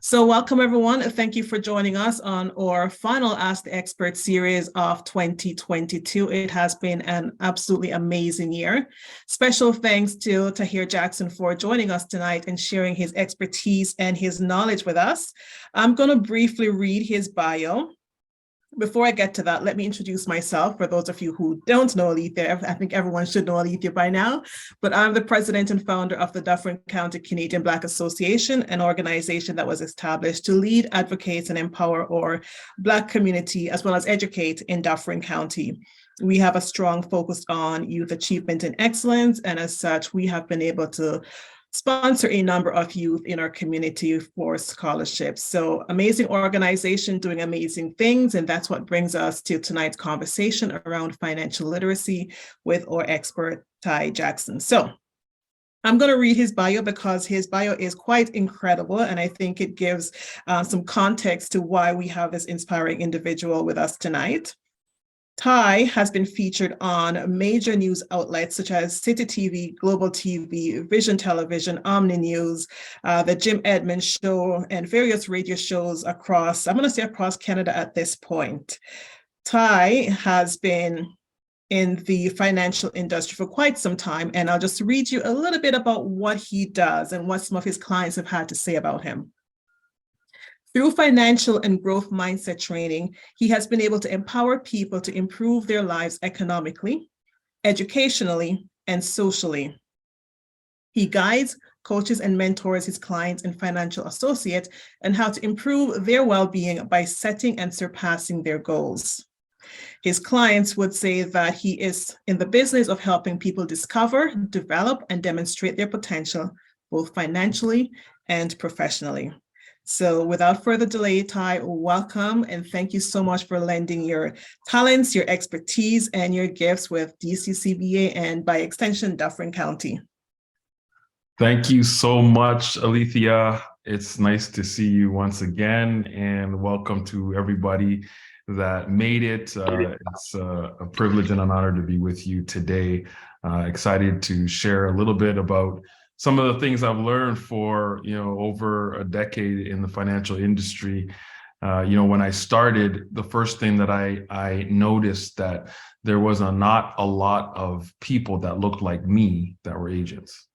So welcome everyone. Thank you for joining us on our final Ask the Expert series of 2022. It has been an absolutely amazing year. Special thanks to Tahir Jackson for joining us tonight and sharing his expertise and his knowledge with us. I'm going to briefly read his bio. Before I get to that, let me introduce myself. For those of you who don't know Alethia, I think everyone should know Alethia by now, but I'm the president and founder of the Dufferin County Canadian Black Association, an organization that was established to lead, advocate, and empower our Black community, as well as educate in Dufferin County. We have a strong focus on youth achievement and excellence, and as such, we have been able to sponsor a number of youth in our community for scholarships. So amazing organization doing amazing things. And that's what brings us to tonight's conversation around financial literacy with our expert, Tahir Jackson. So I'm going to read his bio because his bio is quite incredible. And I think it gives some context to why we have this inspiring individual with us tonight. Tahir has been featured on major news outlets such as City TV, Global TV, Vision Television, Omni News, the Jim Edmonds Show, and various radio shows across Canada at this point. Tahir has been in the financial industry for quite some time, and I'll just read you a little bit about what he does and what some of his clients have had to say about him. Through financial and growth mindset training, he has been able to empower people to improve their lives economically, educationally, and socially. He guides, coaches, and mentors his clients and financial associates on how to improve their well-being by setting and surpassing their goals. His clients would say that he is in the business of helping people discover, develop, and demonstrate their potential, both financially and professionally. So without further delay, Tahir, welcome, and thank you so much for lending your talents, your expertise, and your gifts with DCCBA and by extension, Dufferin County. Thank you so much, Alethia. It's nice to see you once again, and welcome to everybody that made it. It's a privilege and an honor to be with you today. Excited to share a little bit about some of the things I've learned for, over a decade in the financial industry. When I started, the first thing that I noticed that there was not a lot of people that looked like me that were agents.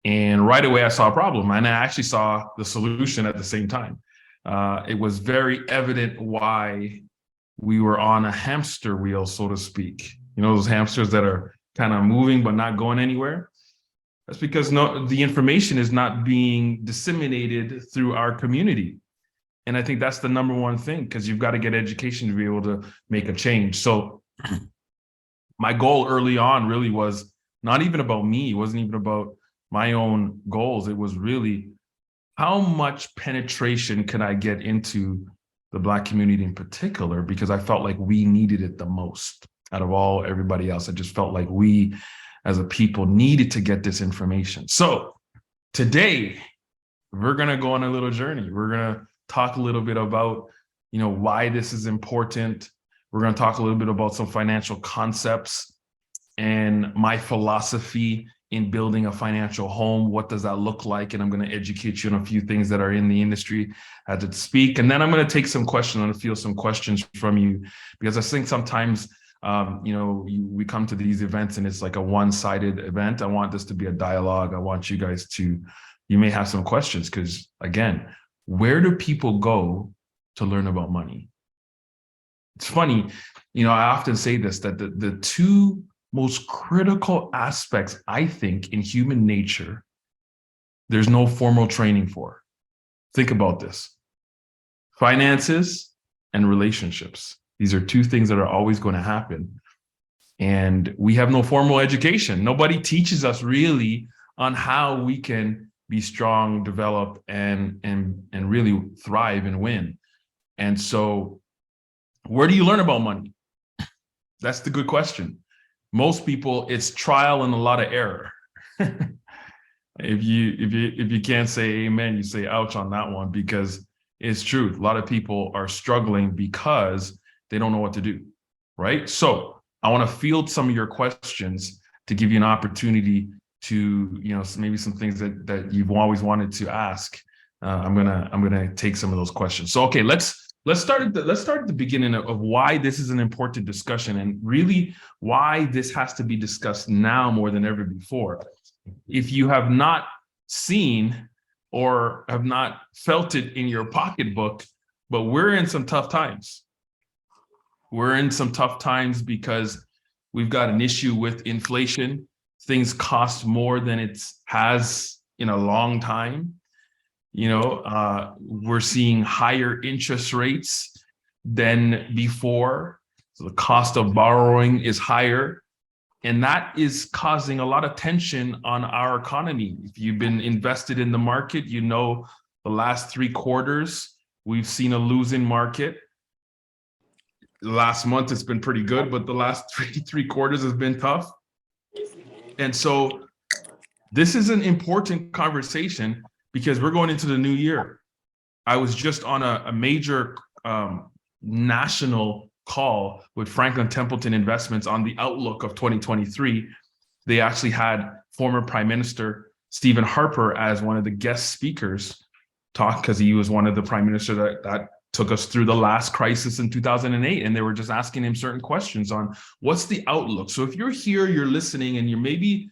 And right away I saw a problem, and I actually saw the solution at the same time. It was very evident why we were on a hamster wheel, so to speak. Those hamsters that are kind of moving but not going anywhere. That's because the information is not being disseminated through our community. And I think that's the number one thing, because you've got to get education to be able to make a change. So my goal early on really was not even about me. It wasn't even about my own goals. It was really, how much penetration can I get into the Black community in particular? Because I felt like we needed it the most out of everybody else. I just felt like we as a people needed to get this information. So today we're going to go on a little journey. We're going to talk a little bit about, why this is important. We're going to talk a little bit about some financial concepts and my philosophy in building a financial home. What does that look like? And I'm going to educate you on a few things that are in the industry as it speak. And then I'm going to take some questions. I'm going to field some questions from you, because I think sometimes we come to these events and it's like a one-sided event. I want this to be a dialogue. I want you guys you may have some questions, because again, where do people go to learn about money? It's funny, I often say this, that the two most critical aspects, I think, in human nature, there's no formal training for. Think about this: finances and relationships. These are two things that are always going to happen. And we have no formal education. Nobody teaches us really on how we can be strong, develop, and really thrive and win. And so where do you learn about money? That's the good question. Most people, it's trial and a lot of error. If you can't say amen, you say ouch on that one, because it's true. A lot of people are struggling because they don't know what to do, right? So I want to field some of your questions to give you an opportunity to, maybe some things that you've always wanted to ask I'm gonna take some of those questions. So okay, let's start at the beginning of why this is an important discussion and really why this has to be discussed now more than ever before. If you have not seen or have not felt it in your pocketbook, but we're in some tough times. We're in some tough times because we've got an issue with inflation. Things cost more than it has in a long time. We're seeing higher interest rates than before. So the cost of borrowing is higher. And that is causing a lot of tension on our economy. If you've been invested in the market, the last 3 quarters, we've seen a losing market. Last month, it's been pretty good, but the last three quarters has been tough. And so this is an important conversation because we're going into the new year. I was just on a major national call with Franklin Templeton Investments on the outlook of 2023. They actually had former Prime Minister Stephen Harper as one of the guest speakers talk, because he was one of the prime ministers that took us through the last crisis in 2008. And they were just asking him certain questions on what's the outlook. So if you're here, you're listening, and you're maybe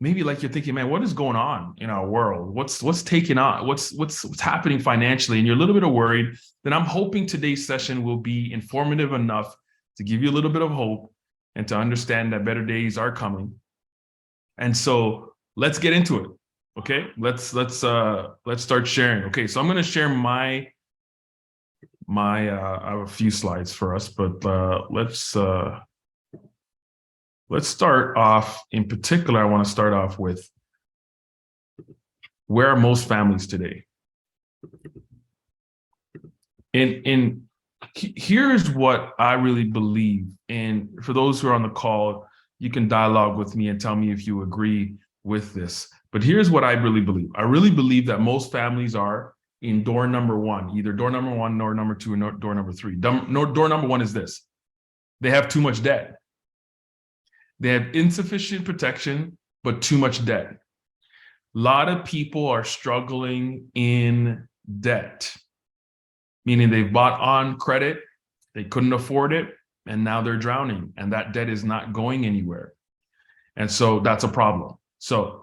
like you're thinking, man, what is going on in our world? What's taking on? What's happening financially? And you're a little bit worried. Then I'm hoping today's session will be informative enough to give you a little bit of hope and to understand that better days are coming. And so let's get into it. Okay, let's start sharing. Okay, so I'm going to share my I have a few slides for us, but let's start off. In particular, I want to start off with, where are most families today? And here's what I really believe. And for those who are on the call, you can dialogue with me and tell me if you agree with this. But here's what I really believe. I really believe that most families are in door number 1, either door number 1, door number 2, or door number 3. Door number 1 is this: they have too much debt. They have insufficient protection, but too much debt. A lot of people are struggling in debt, meaning they've bought on credit, they couldn't afford it, and now they're drowning, and that debt is not going anywhere. And so that's a problem. So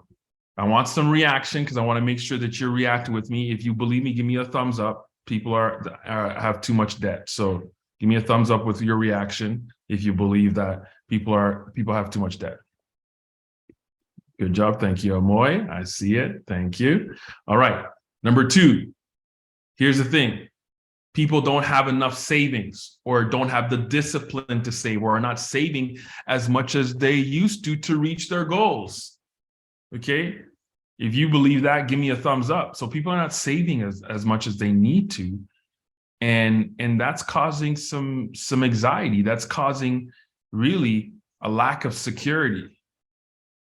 I want some reaction, because I want to make sure that you're reacting with me. If you believe me, give me a thumbs up. People have too much debt. So give me a thumbs up with your reaction if you believe that people have too much debt. Good job. Thank you, Amoy. I see it. Thank you. All right. Number 2, here's the thing. People don't have enough savings, or don't have the discipline to save, or are not saving as much as they used to reach their goals. Okay. If you believe that, give me a thumbs up. So people are not saving as much as they need to. And that's causing some anxiety. That's causing really a lack of security,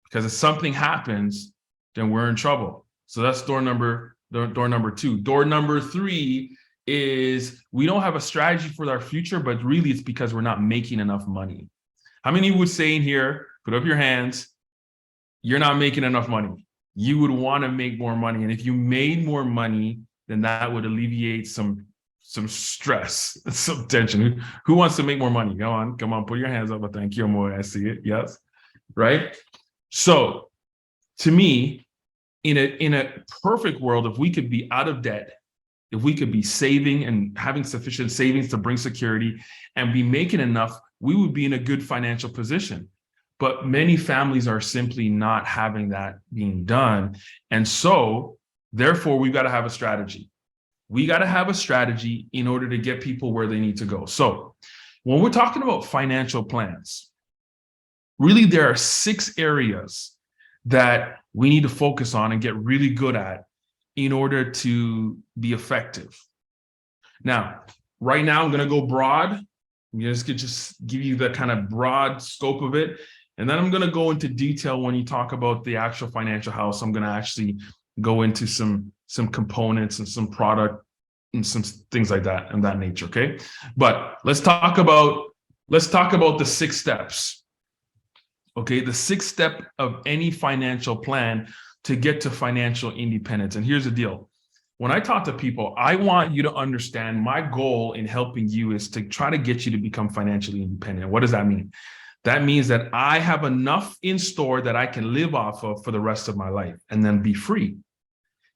because if something happens, then we're in trouble. So that's door number 2. Door number 3 is, we don't have a strategy for our future, but really it's because we're not making enough money. How many would say in here, put up your hands, you're not making enough money? You would want to make more money. And if you made more money, then that would alleviate some stress, some tension. Who wants to make more money? Come on, put your hands up. Thank you, Amoy. I see it. Yes. Right. So to me, in a perfect world, if we could be out of debt, if we could be saving and having sufficient savings to bring security and be making enough, we would be in a good financial position. But many families are simply not having that being done. And so therefore, we've got to have a strategy. We got to have a strategy in order to get people where they need to go. So when we're talking about financial plans, really there are 6 areas that we need to focus on and get really good at in order to be effective. Now, right now, I'm going to go broad. I'm just give you the kind of broad scope of it. And then I'm going to go into detail when you talk about the actual financial house. I'm going to actually go into some components and some product and some things like that and that nature. Okay. But let's talk about the 6 steps. Okay. The 6th step of any financial plan to get to financial independence. And here's the deal. When I talk to people, I want you to understand my goal in helping you is to try to get you to become financially independent. What does that mean? That means that I have enough in store that I can live off of for the rest of my life and then be free.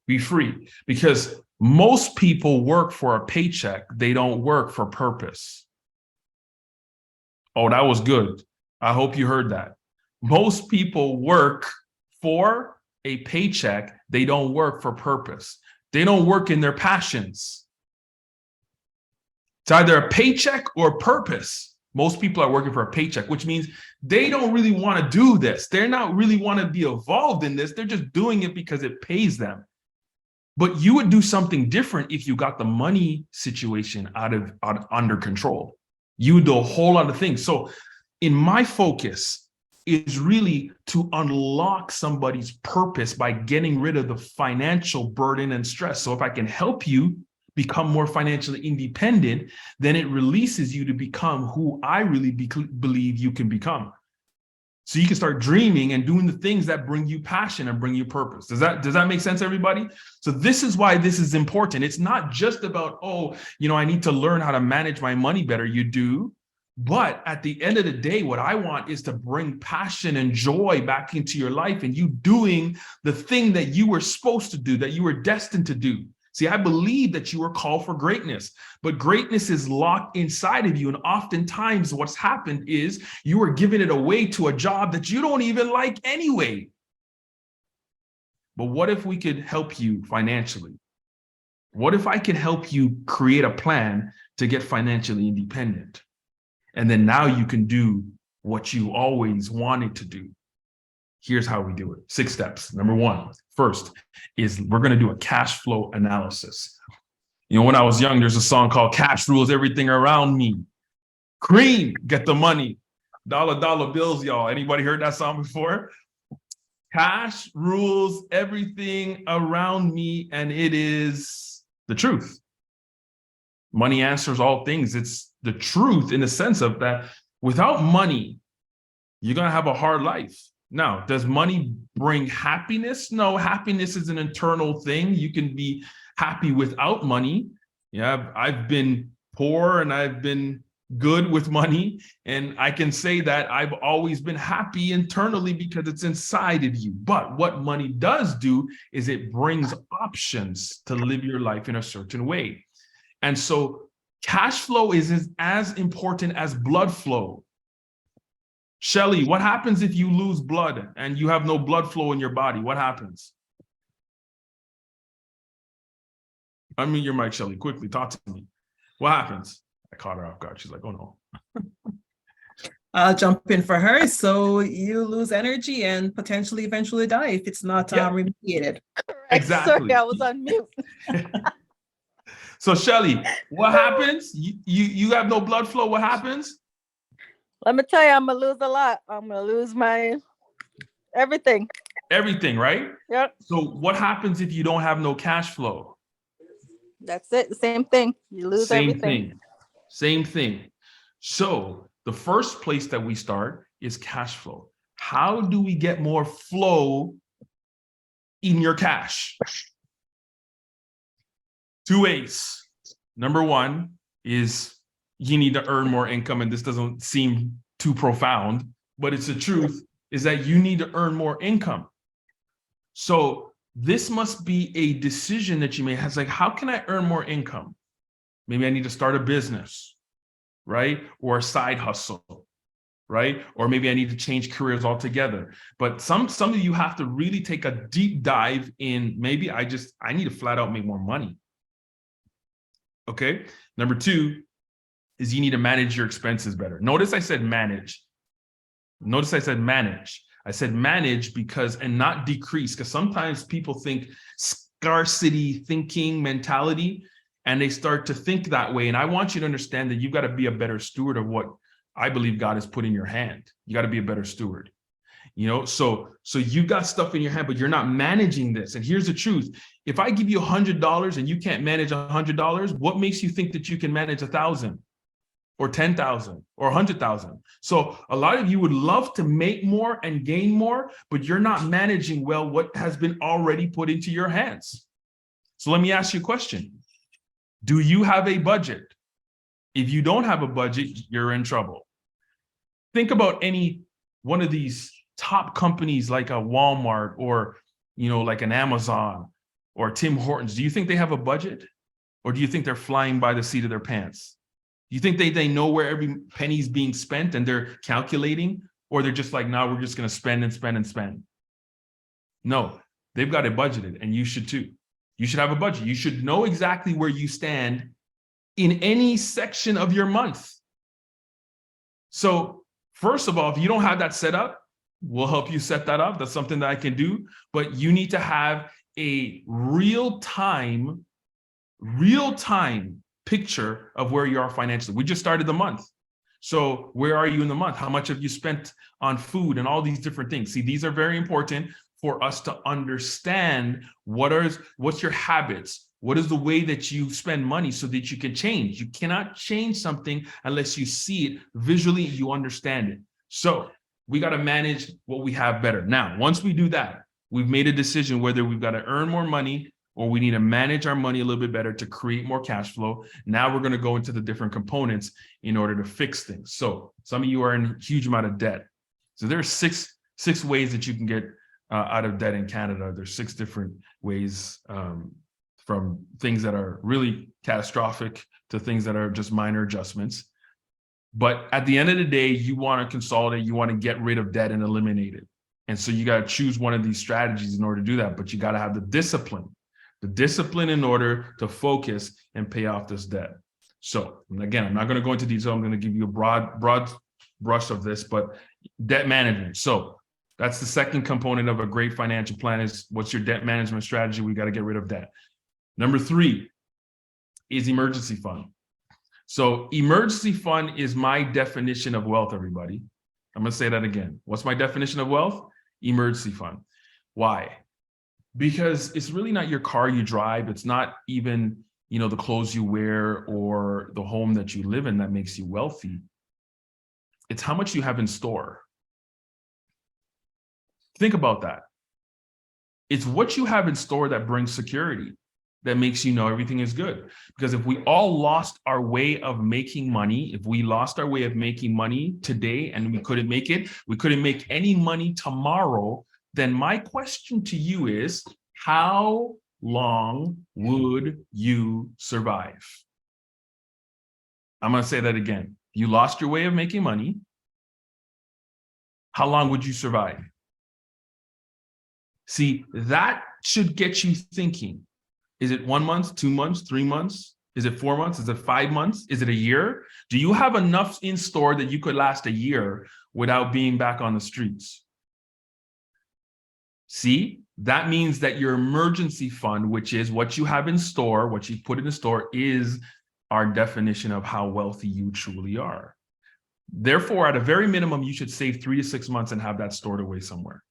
Be free. Because most people work for a paycheck. They don't work for purpose. Oh, that was good. I hope you heard that. Most people work for a paycheck. They don't work for purpose. They don't work in their passions. It's either a paycheck or purpose. Most people are working for a paycheck, which means they don't really want to do this. They're not really want to be involved in this. They're just doing it because it pays them. But you would do something different if you got the money situation under control. You would do a whole lot of things. So in my focus is really to unlock somebody's purpose by getting rid of the financial burden and stress. So if I can help you become more financially independent, then it releases you to become who I really believe you can become. So you can start dreaming and doing the things that bring you passion and bring you purpose. Does that make sense, everybody? So this is why this is important. It's not just about, oh, I need to learn how to manage my money better. You do. But at the end of the day, what I want is to bring passion and joy back into your life and you doing the thing that you were supposed to do, that you were destined to do. See, I believe that you were called for greatness, but greatness is locked inside of you. And oftentimes what's happened is you are giving it away to a job that you don't even like anyway. But what if we could help you financially? What if I could help you create a plan to get financially independent? And then now you can do what you always wanted to do. Here's how we do it. 6 steps. Number 1, first is we're going to do a cash flow analysis. When I was young, there's a song called Cash Rules Everything Around Me. Cream, get the money. Dollar bills, y'all. Anybody heard that song before? Cash rules everything around me, and it is the truth. Money answers all things. It's the truth in the sense of that without money, you're going to have a hard life. Now, does money bring happiness? No, happiness is an internal thing. You can be happy without money. Yeah, I've been poor and I've been good with money. And I can say that I've always been happy internally because it's inside of you. But what money does do is it brings options to live your life in a certain way. And so cash flow is as important as blood flow. Shelly, what happens if you lose blood and you have no blood flow in your body? What happens? Unmute your mic, Shelly, quickly, talk to me. What happens? I caught her off guard. She's like, oh no. I'll jump in for her. So you lose energy and potentially eventually die if it's not remediated. Exactly. Sorry, I was on mute. So Shelly, what happens? You have no blood flow. What happens? Let me tell you, I'm going to lose a lot. I'm going to lose my everything. Everything, right? Yep. So what happens if you don't have no cash flow? That's it. The same thing. You lose everything. Same thing. So the first place that we start is cash flow. How do we get more flow in your cash? 2 ways. Number 1 is you need to earn more income, and this doesn't seem too profound, but it's the truth, is that you need to earn more income. So this must be a decision that you make. It's like, how can I earn more income? Maybe I need to start a business, right? Or a side hustle, right? Or maybe I need to change careers altogether. But some of you have to really take a deep dive in, maybe I need to flat out make more money. Okay. Number 2 is you need to manage your expenses better. Notice I said manage. Notice I said manage. I said manage and not decrease, because sometimes people think scarcity thinking mentality and they start to think that way. And I want you to understand that you've got to be a better steward of what I believe God has put in your hand. You got to be a better steward. So you got stuff in your hand, but you're not managing this. And here's the truth. If I give you $100 and you can't manage $100, what makes you think that you can manage 1,000 or 10,000 or 100,000? So a lot of you would love to make more and gain more, but you're not managing well what has been already put into your hands. So let me ask you a question. Do you have a budget? If you don't have a budget, you're in trouble. Think about any one of these top companies like a Walmart or, like an Amazon or Tim Hortons. Do you think they have a budget? Or do you think they're flying by the seat of their pants? Do you think they know where every penny is being spent and they're calculating? Or they're just like, no, we're just going to spend and spend and spend? No, they've got it budgeted, and you should too. You should have a budget. You should know exactly where you stand in any section of your month. So first of all, if you don't have that set up, we'll help you set that up. That's something that I can do. But you need to have a real-time picture of where you are financially. We just started the month. So where are you in the month? How much have you spent on food and all these different things? See, these are very important for us to understand what's your habits. What is the way that you spend money so that you can change? You cannot change something unless you see it visually, you understand it. So we got to manage what we have better. Now, once we do that, we've made a decision whether we've got to earn more money or we need to manage our money a little bit better to create more cash flow. Now we're going to go into the different components in order to fix things. So some of you are in a huge amount of debt. So there are six ways that you can get out of debt in Canada. There's 6 different ways, from things that are really catastrophic to things that are just minor adjustments. But at the end of the day, you want to consolidate, you want to get rid of debt and eliminate it. And so you got to choose one of these strategies in order to do that, but you got to have the discipline in order to focus and pay off this debt. So again, I'm not going to go into detail. I'm going to give you a broad brush of this, but debt management. So that's the second component of a great financial plan is what's your debt management strategy? We got to get rid of debt. Number 3 is emergency fund. So emergency fund is my definition of wealth, everybody. I'm going to say that again. What's my definition of wealth? Emergency fund. Why? Because it's really not your car you drive. It's not even, the clothes you wear or the home that you live in that makes you wealthy. It's how much you have in store. Think about that. It's what you have in store that brings security, that makes you know everything is good. Because if we all lost our way of making money, if we lost our way of making money today and we couldn't make any money tomorrow, then my question to you is, how long would you survive? I'm going to say that again. You lost your way of making money. How long would you survive? See, that should get you thinking. Is it 1 month, 2 months, 3 months? Is it 4 months? Is it 5 months? Is it a year? Do you have enough in store that you could last a year without being back on the streets? See, that means that your emergency fund, which is what you have in store, what you put in the store, is our definition of how wealthy you truly are. Therefore, at a very minimum, you should save 3 to 6 months and have that stored away somewhere.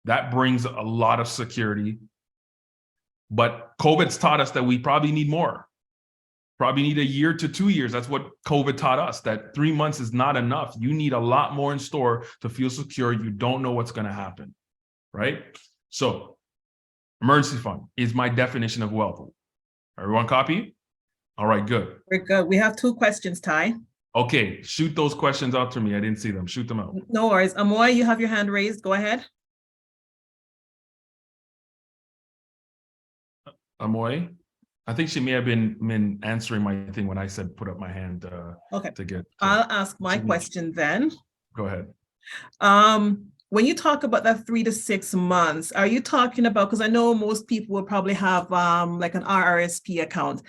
That brings a lot of security. But COVID's taught us that we probably need more. Probably need a year to 2 years. That's what COVID taught us, that 3 months is not enough. You need a lot more in store to feel secure. You don't know what's going to happen, right? So emergency fund is my definition of wealth. Everyone copy? All right, good. We're good. We have 2 questions, Ty. Okay, shoot those questions out to me. I didn't see them. Shoot them out. No worries. Amoy, you have your hand raised. Go ahead. Amoy, I think she may have been answering my thing when I said put up my hand Okay. to get. I'll ask my question then. Go ahead. When you talk about that 3 to 6 months, are you talking about, because I know most people will probably have like an RRSP account.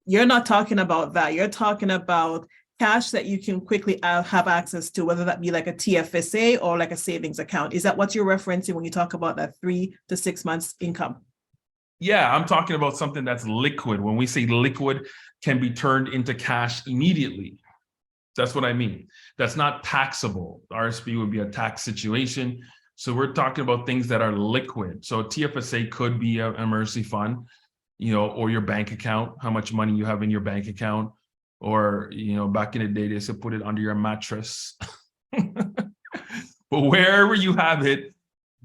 You're not talking about that. You're talking about cash that you can quickly have access to, whether that be like a TFSA or like a savings account. Is that what you're referencing when you talk about that 3 to 6 months income? Yeah, I'm talking about something that's liquid. When we say liquid, can be turned into cash immediately. That's what I mean. That's not taxable. RSP would be a tax situation. So we're talking about things that are liquid. So TFSA could be an emergency fund, or your bank account, how much money you have in your bank account, or, back in the day, they said put it under your mattress. But wherever you have it,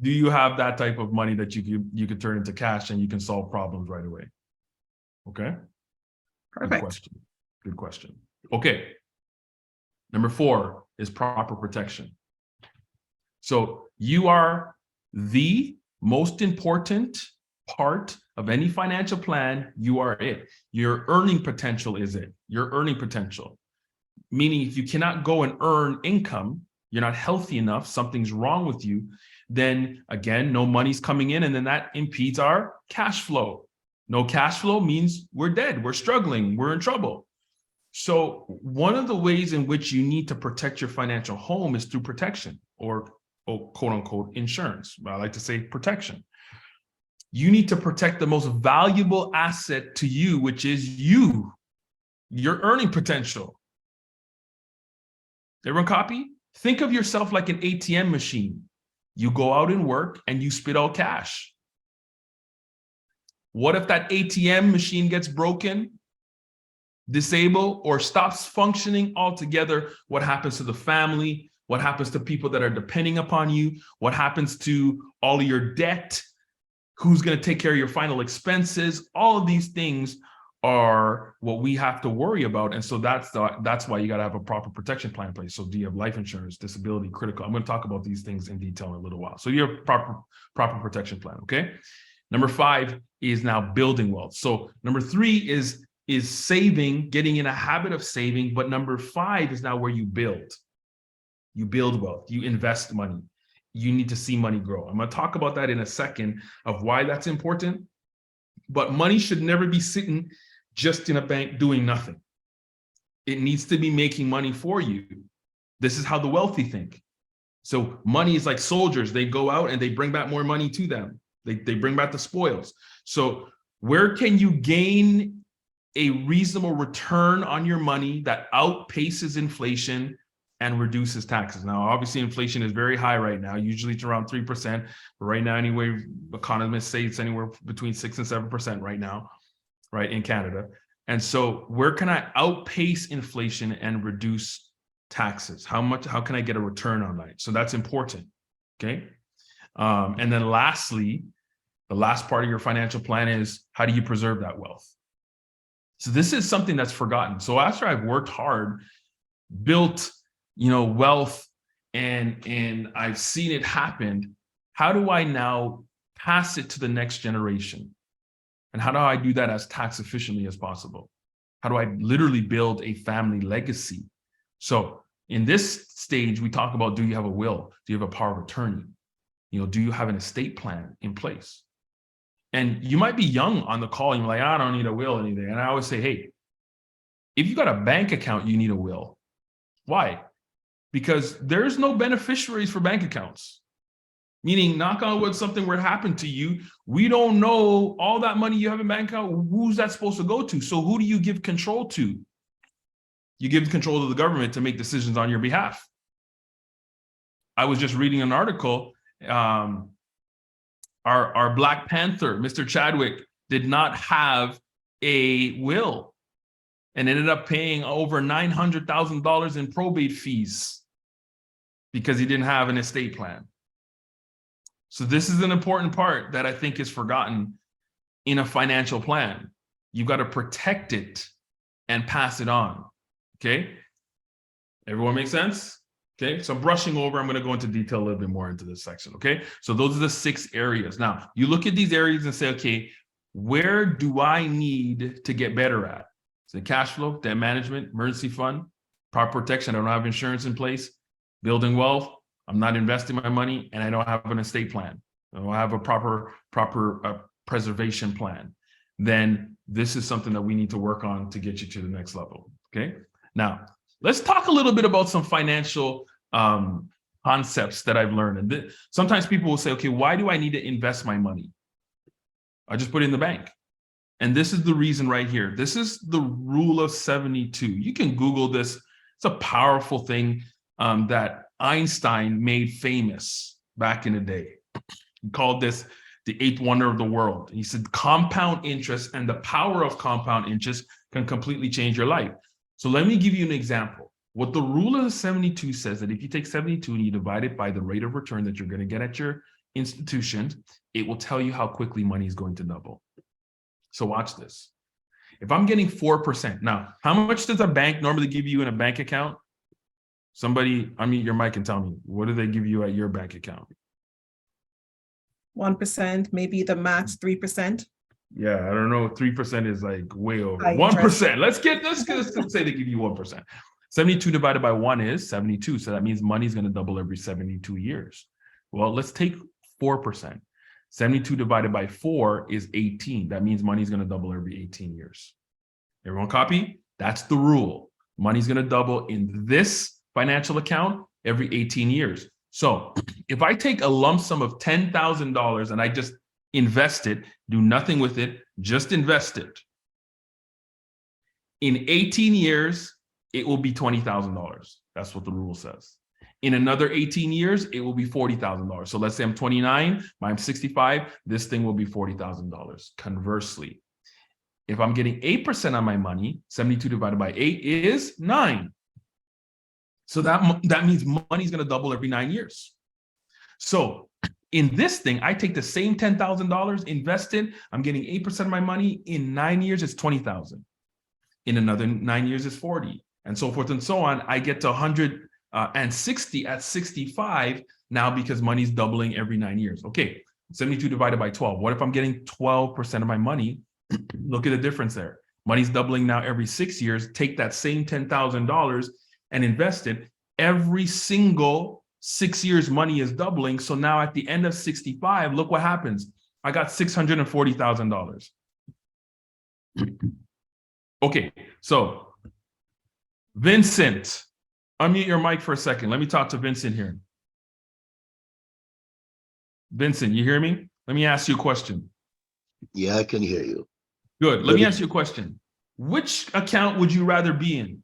do you have that type of money that you could turn into cash and you can solve problems right away? Okay. Perfect. Good question. Good question. Okay. Number 4 is proper protection. So you are the most important part of any financial plan. You are it. Your earning potential is it. Your earning potential. Meaning if you cannot go and earn income, you're not healthy enough, something's wrong with you, then again, no money's coming in, and then that impedes our cash flow. No cash flow means we're dead, we're struggling, we're in trouble. So one of the ways in which you need to protect your financial home is through protection, or quote unquote insurance. I like to say protection. You need to protect the most valuable asset to you, which is you, your earning potential. Everyone copy? Think of yourself like an ATM machine. You go out and work and you spit out cash. What if that ATM machine gets broken, disabled, or stops functioning altogether? What happens to the family? What happens to people that are depending upon you? What happens to all of your debt? Who's going to take care of your final expenses? All of these things are what we have to worry about. And so that's why you got to have a proper protection plan in place. So do you have life insurance, disability, critical? I'm going to talk about these things in detail in a little while. So you have proper protection plan, okay? Number 5 is now building wealth. So number 3 is saving, getting in a habit of saving. But number 5 is now where you build. You build wealth, you invest money. You need to see money grow. I'm going to talk about that in a second of why that's important. But money should never be sitting just in a bank doing nothing. It needs to be making money for you. This is how the wealthy think. So money is like soldiers. They go out and they bring back more money to them. They bring back the spoils. So where can you gain a reasonable return on your money that outpaces inflation and reduces taxes? Now, obviously, inflation is very high right now. Usually it's around 3%. But right now, anyway, economists say it's anywhere between 6 and 7% right now, right, in Canada. And so where can I outpace inflation and reduce taxes? How can I get a return on that? So that's important, okay? And then lastly, the last part of your financial plan is, how do you preserve that wealth? So this is something that's forgotten. So after I've worked hard, built wealth, and I've seen it happen, how do I now pass it to the next generation? And how do I do that as tax efficiently as possible? How do I literally build a family legacy? So in this stage, we talk about, do you have a will? Do you have a power of attorney? Do you have an estate plan in place? And you might be young on the call, and you're like, I don't need a will or anything. And I always say, hey, if you got a bank account, you need a will. Why? Because there's no beneficiaries for bank accounts. Meaning, knock on wood, something were to happen to you, we don't know all that money you have in bank account, who's that supposed to go to? So who do you give control to? You give control to the government to make decisions on your behalf. I was just reading an article, our Black Panther, Mr. Chadwick, did not have a will and ended up paying over $900,000 in probate fees because he didn't have an estate plan. So this is an important part that I think is forgotten in a financial plan. You've got to protect it and pass it on, okay? Everyone make sense? Okay, so I'm brushing over. I'm going to go into detail a little bit more into this section, okay? So those are the 6 areas. Now, you look at these areas and say, okay, where do I need to get better at? So cash flow, debt management, emergency fund, proper protection. I don't have insurance in place, building wealth. I'm not investing my money, and I don't have an estate plan. I don't have a proper preservation plan. Then this is something that we need to work on to get you to the next level, okay? Now, let's talk a little bit about some financial concepts that I've learned. And sometimes people will say, okay, why do I need to invest my money? I just put it in the bank. And this is the reason right here. This is the rule of 72. You can Google this. It's a powerful thing that Einstein made famous back in the day. He called this the 8th wonder of the world. He said compound interest and the power of compound interest can completely change your life. So let me give you an example. What the rule of 72 says, that if you take 72 and you divide it by the rate of return that you're going to get at your institution, it will tell you how quickly money is going to double. So watch this. If I'm getting 4%, now, how much does a bank normally give you in a bank account? Somebody unmute your mic and tell me, what do they give you at your bank account? 1%, maybe the max 3%. Yeah, I don't know. 3% is like way over. High 1%. Let's say they give you 1%. 72 divided by 1 is 72. So that means money is going to double every 72 years. Well, let's take 4%. 72 divided by 4 is 18. That means money is going to double every 18 years. Everyone copy? That's the rule. Money's going to double in this financial account every 18 years. So if I take a lump sum of $10,000 and I just invest it, do nothing with it, just invest it. In 18 years, it will be $20,000. That's what the rule says. In another 18 years, it will be $40,000. So let's say I'm 29, I'm 65, this thing will be $40,000. Conversely, if I'm getting 8% on my money, 72 divided by 8 is 9. So that means money is going to double every 9 years. So in this thing, I take the same $10,000, invest it, I'm getting 8% of my money. In 9 years, it's 20,000. In another 9 years, it's 40, and so forth and so on. I get to 160 at 65 now because money's doubling every 9 years. Okay, 72 divided by 12. What if I'm getting 12% of my money? Look at the difference there. Money's doubling now every 6 years. Take that same $10,000 and invest it. Every single 6 years, money is doubling. So now at the end of 65, look what happens. I got $640,000. Okay, so Vincent, unmute your mic for a second. Let me talk to Vincent here. Vincent, you hear me? Let me ask you a question. Yeah, I can hear you. Good. Let me ask you a question. Which account would you rather be in?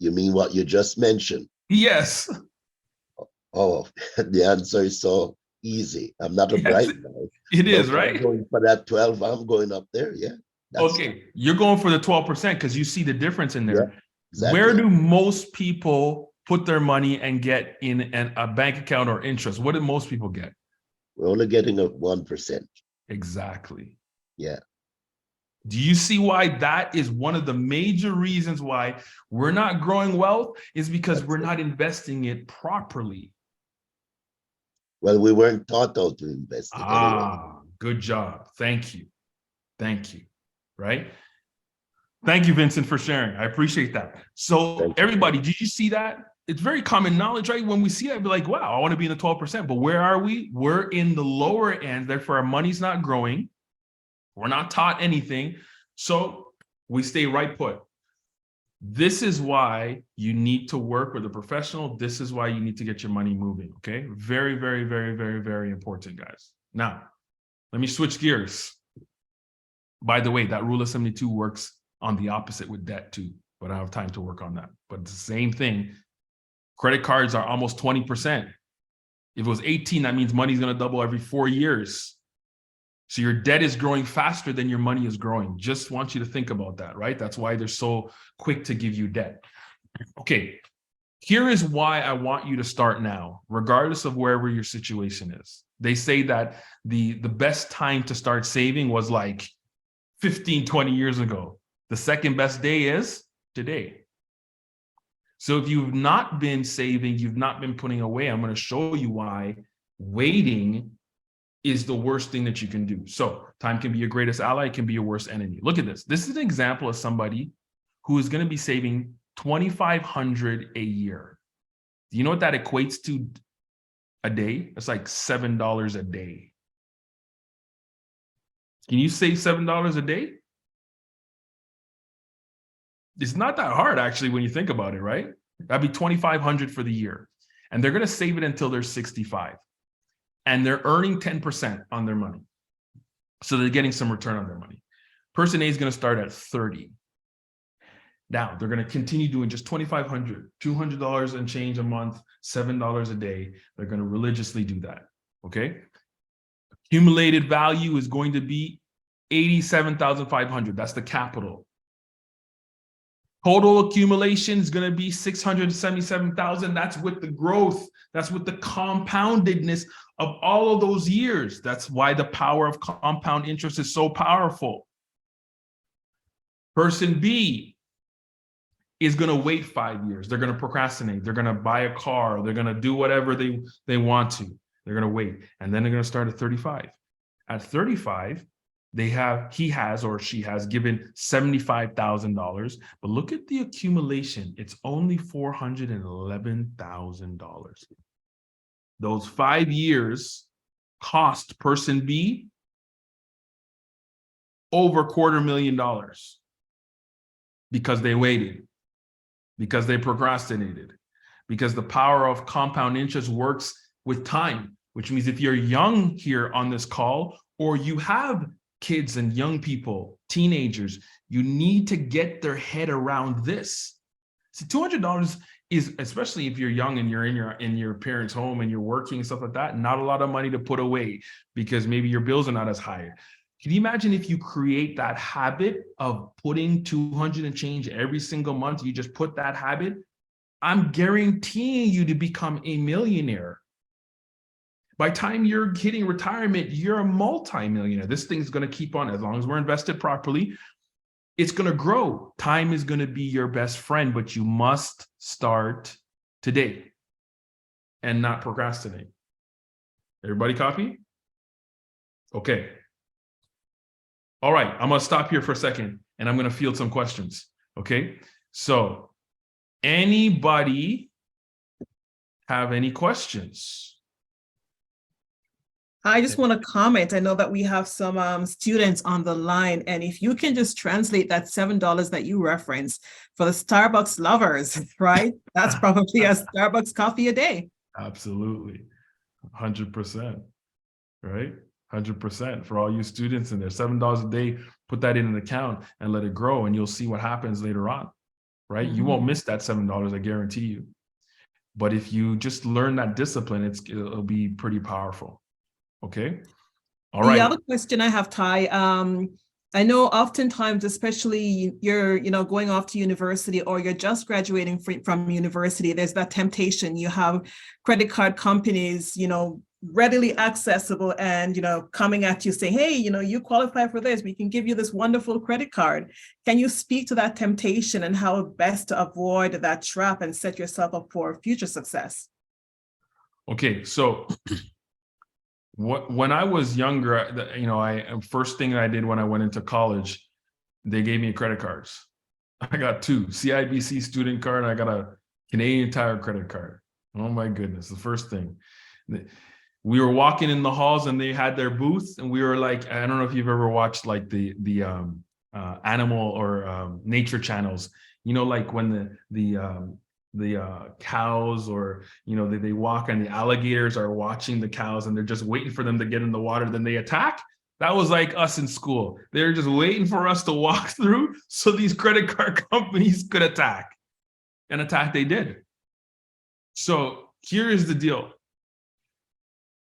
You mean what you just mentioned? Yes. Oh, the answer is so easy. I'm not a bright guy. It is, right? I'm going for that 12. I'm going up there. Yeah. Okay. You're going for the 12% because you see the difference in there. Yeah, exactly. Where do most people put their money and get in a bank account or interest? What do most people get? We're only getting a 1%. Exactly. Yeah. Do you see why that is one of the major reasons why we're not growing wealth is because we're not investing it properly? Well, we weren't taught how to invest it anyway. Good job. Thank you. Thank you. Right? Thank you, Vincent, for sharing. I appreciate that. So everybody, did you see that? It's very common knowledge, right? When we see that, we're like, wow, I want to be in the 12%. But where are we? We're in the lower end. Therefore, our money's not growing. We're not taught anything. So we stay right put. This is why you need to work with a professional. This is why you need to get your money moving. Okay. Very, very, very, very, very important, guys. Now, let me switch gears. By the way, that rule of 72 works on the opposite with debt too, but I don't have time to work on that. But it's the same thing. Credit cards are almost 20%. If it was 18, that means money's going to double every 4 years. So your debt is growing faster than your money is growing. Just want you to think about that, right? That's why they're so quick to give you debt. Okay, here is why I want you to start now, regardless of wherever your situation is. They say that the best time to start saving was like 15, 20 years ago. The second best day is today. So if you've not been saving, you've not been putting away, I'm going to show you why waiting is the worst thing that you can do. So time can be your greatest ally, it can be your worst enemy. Look at this. This is an example of somebody who is going to be saving $2,500 a year. Do you know what that equates to a day? It's like $7 a day. Can you save $7 a day? It's not that hard, actually, when you think about it, right? That'd be $2,500 for the year. And they're going to save it until they're 65. And they're earning 10% on their money. So they're getting some return on their money. Person A is going to start at 30. Now they're going to continue doing just $2,500, $200 and change a month, $7 a day. They're going to religiously do that. Okay. Accumulated value is going to be $87,500. That's the capital. Total accumulation is going to be $677,000. That's with the growth. That's with the compoundedness of all of those years. That's why the power of compound interest is so powerful. Person B is going to wait 5 years. They're going to procrastinate. They're going to buy a car. They're going to do whatever they want to. They're going to wait. And then they're going to start at 35. At 35, he has or she has given $75,000. But look at the accumulation. It's only $411,000. Those 5 years cost person B over $250,000 because they waited, because they procrastinated, because the power of compound interest works with time, which means if you're young here on this call, or you have kids and young people, teenagers, you need to get their head around this. So $200 is, especially if you're young and you're in your parents' home and you're working and stuff like that, not a lot of money to put away because maybe your bills are not as high. Can you imagine if you create that habit of putting 200 and change every single month? You just put that habit. I'm guaranteeing you to become a millionaire. By the time you're hitting retirement, you're a multi-millionaire. This thing's going to keep on, as long as we're invested properly, it's going to grow. Time is going to be your best friend, but you must start today and not procrastinate. Everybody copy? Okay. All right, I'm going to stop here for a second and I'm going to field some questions. Okay. So anybody have any questions? I just want to comment. I know that we have some students on the line, and if you can just translate that $7 that you referenced for the Starbucks lovers, right? That's probably a Starbucks coffee a day. Absolutely. 100%, right? 100% for all you students in there. $7 a day, put that in an account and let it grow, and you'll see what happens later on, right? You won't miss that $7, I guarantee you. But if you just learn that discipline, it'll be pretty powerful. Okay. All right. The other question I have, Ty, I know oftentimes, especially you're, going off to university or you're just graduating from university, there's that temptation. You have credit card companies, readily accessible and, coming at you saying, hey, you qualify for this, we can give you this wonderful credit card. Can you speak to that temptation and how best to avoid that trap and set yourself up for future success? Okay. So when I was younger, first thing I did when I went into college, they gave me credit cards. I got two, CIBC student card, and I got a Canadian Tire credit card. Oh my goodness, the first thing. We were walking in the halls and they had their booth, and we were like, I don't know if you've ever watched like the animal or nature channels, like when the cows or they walk and the alligators are watching the cows and they're just waiting for them to get in the water, then they attack. That was like us in school. They're just waiting for us to walk through so these credit card companies could attack, and attack they did. So here is the deal.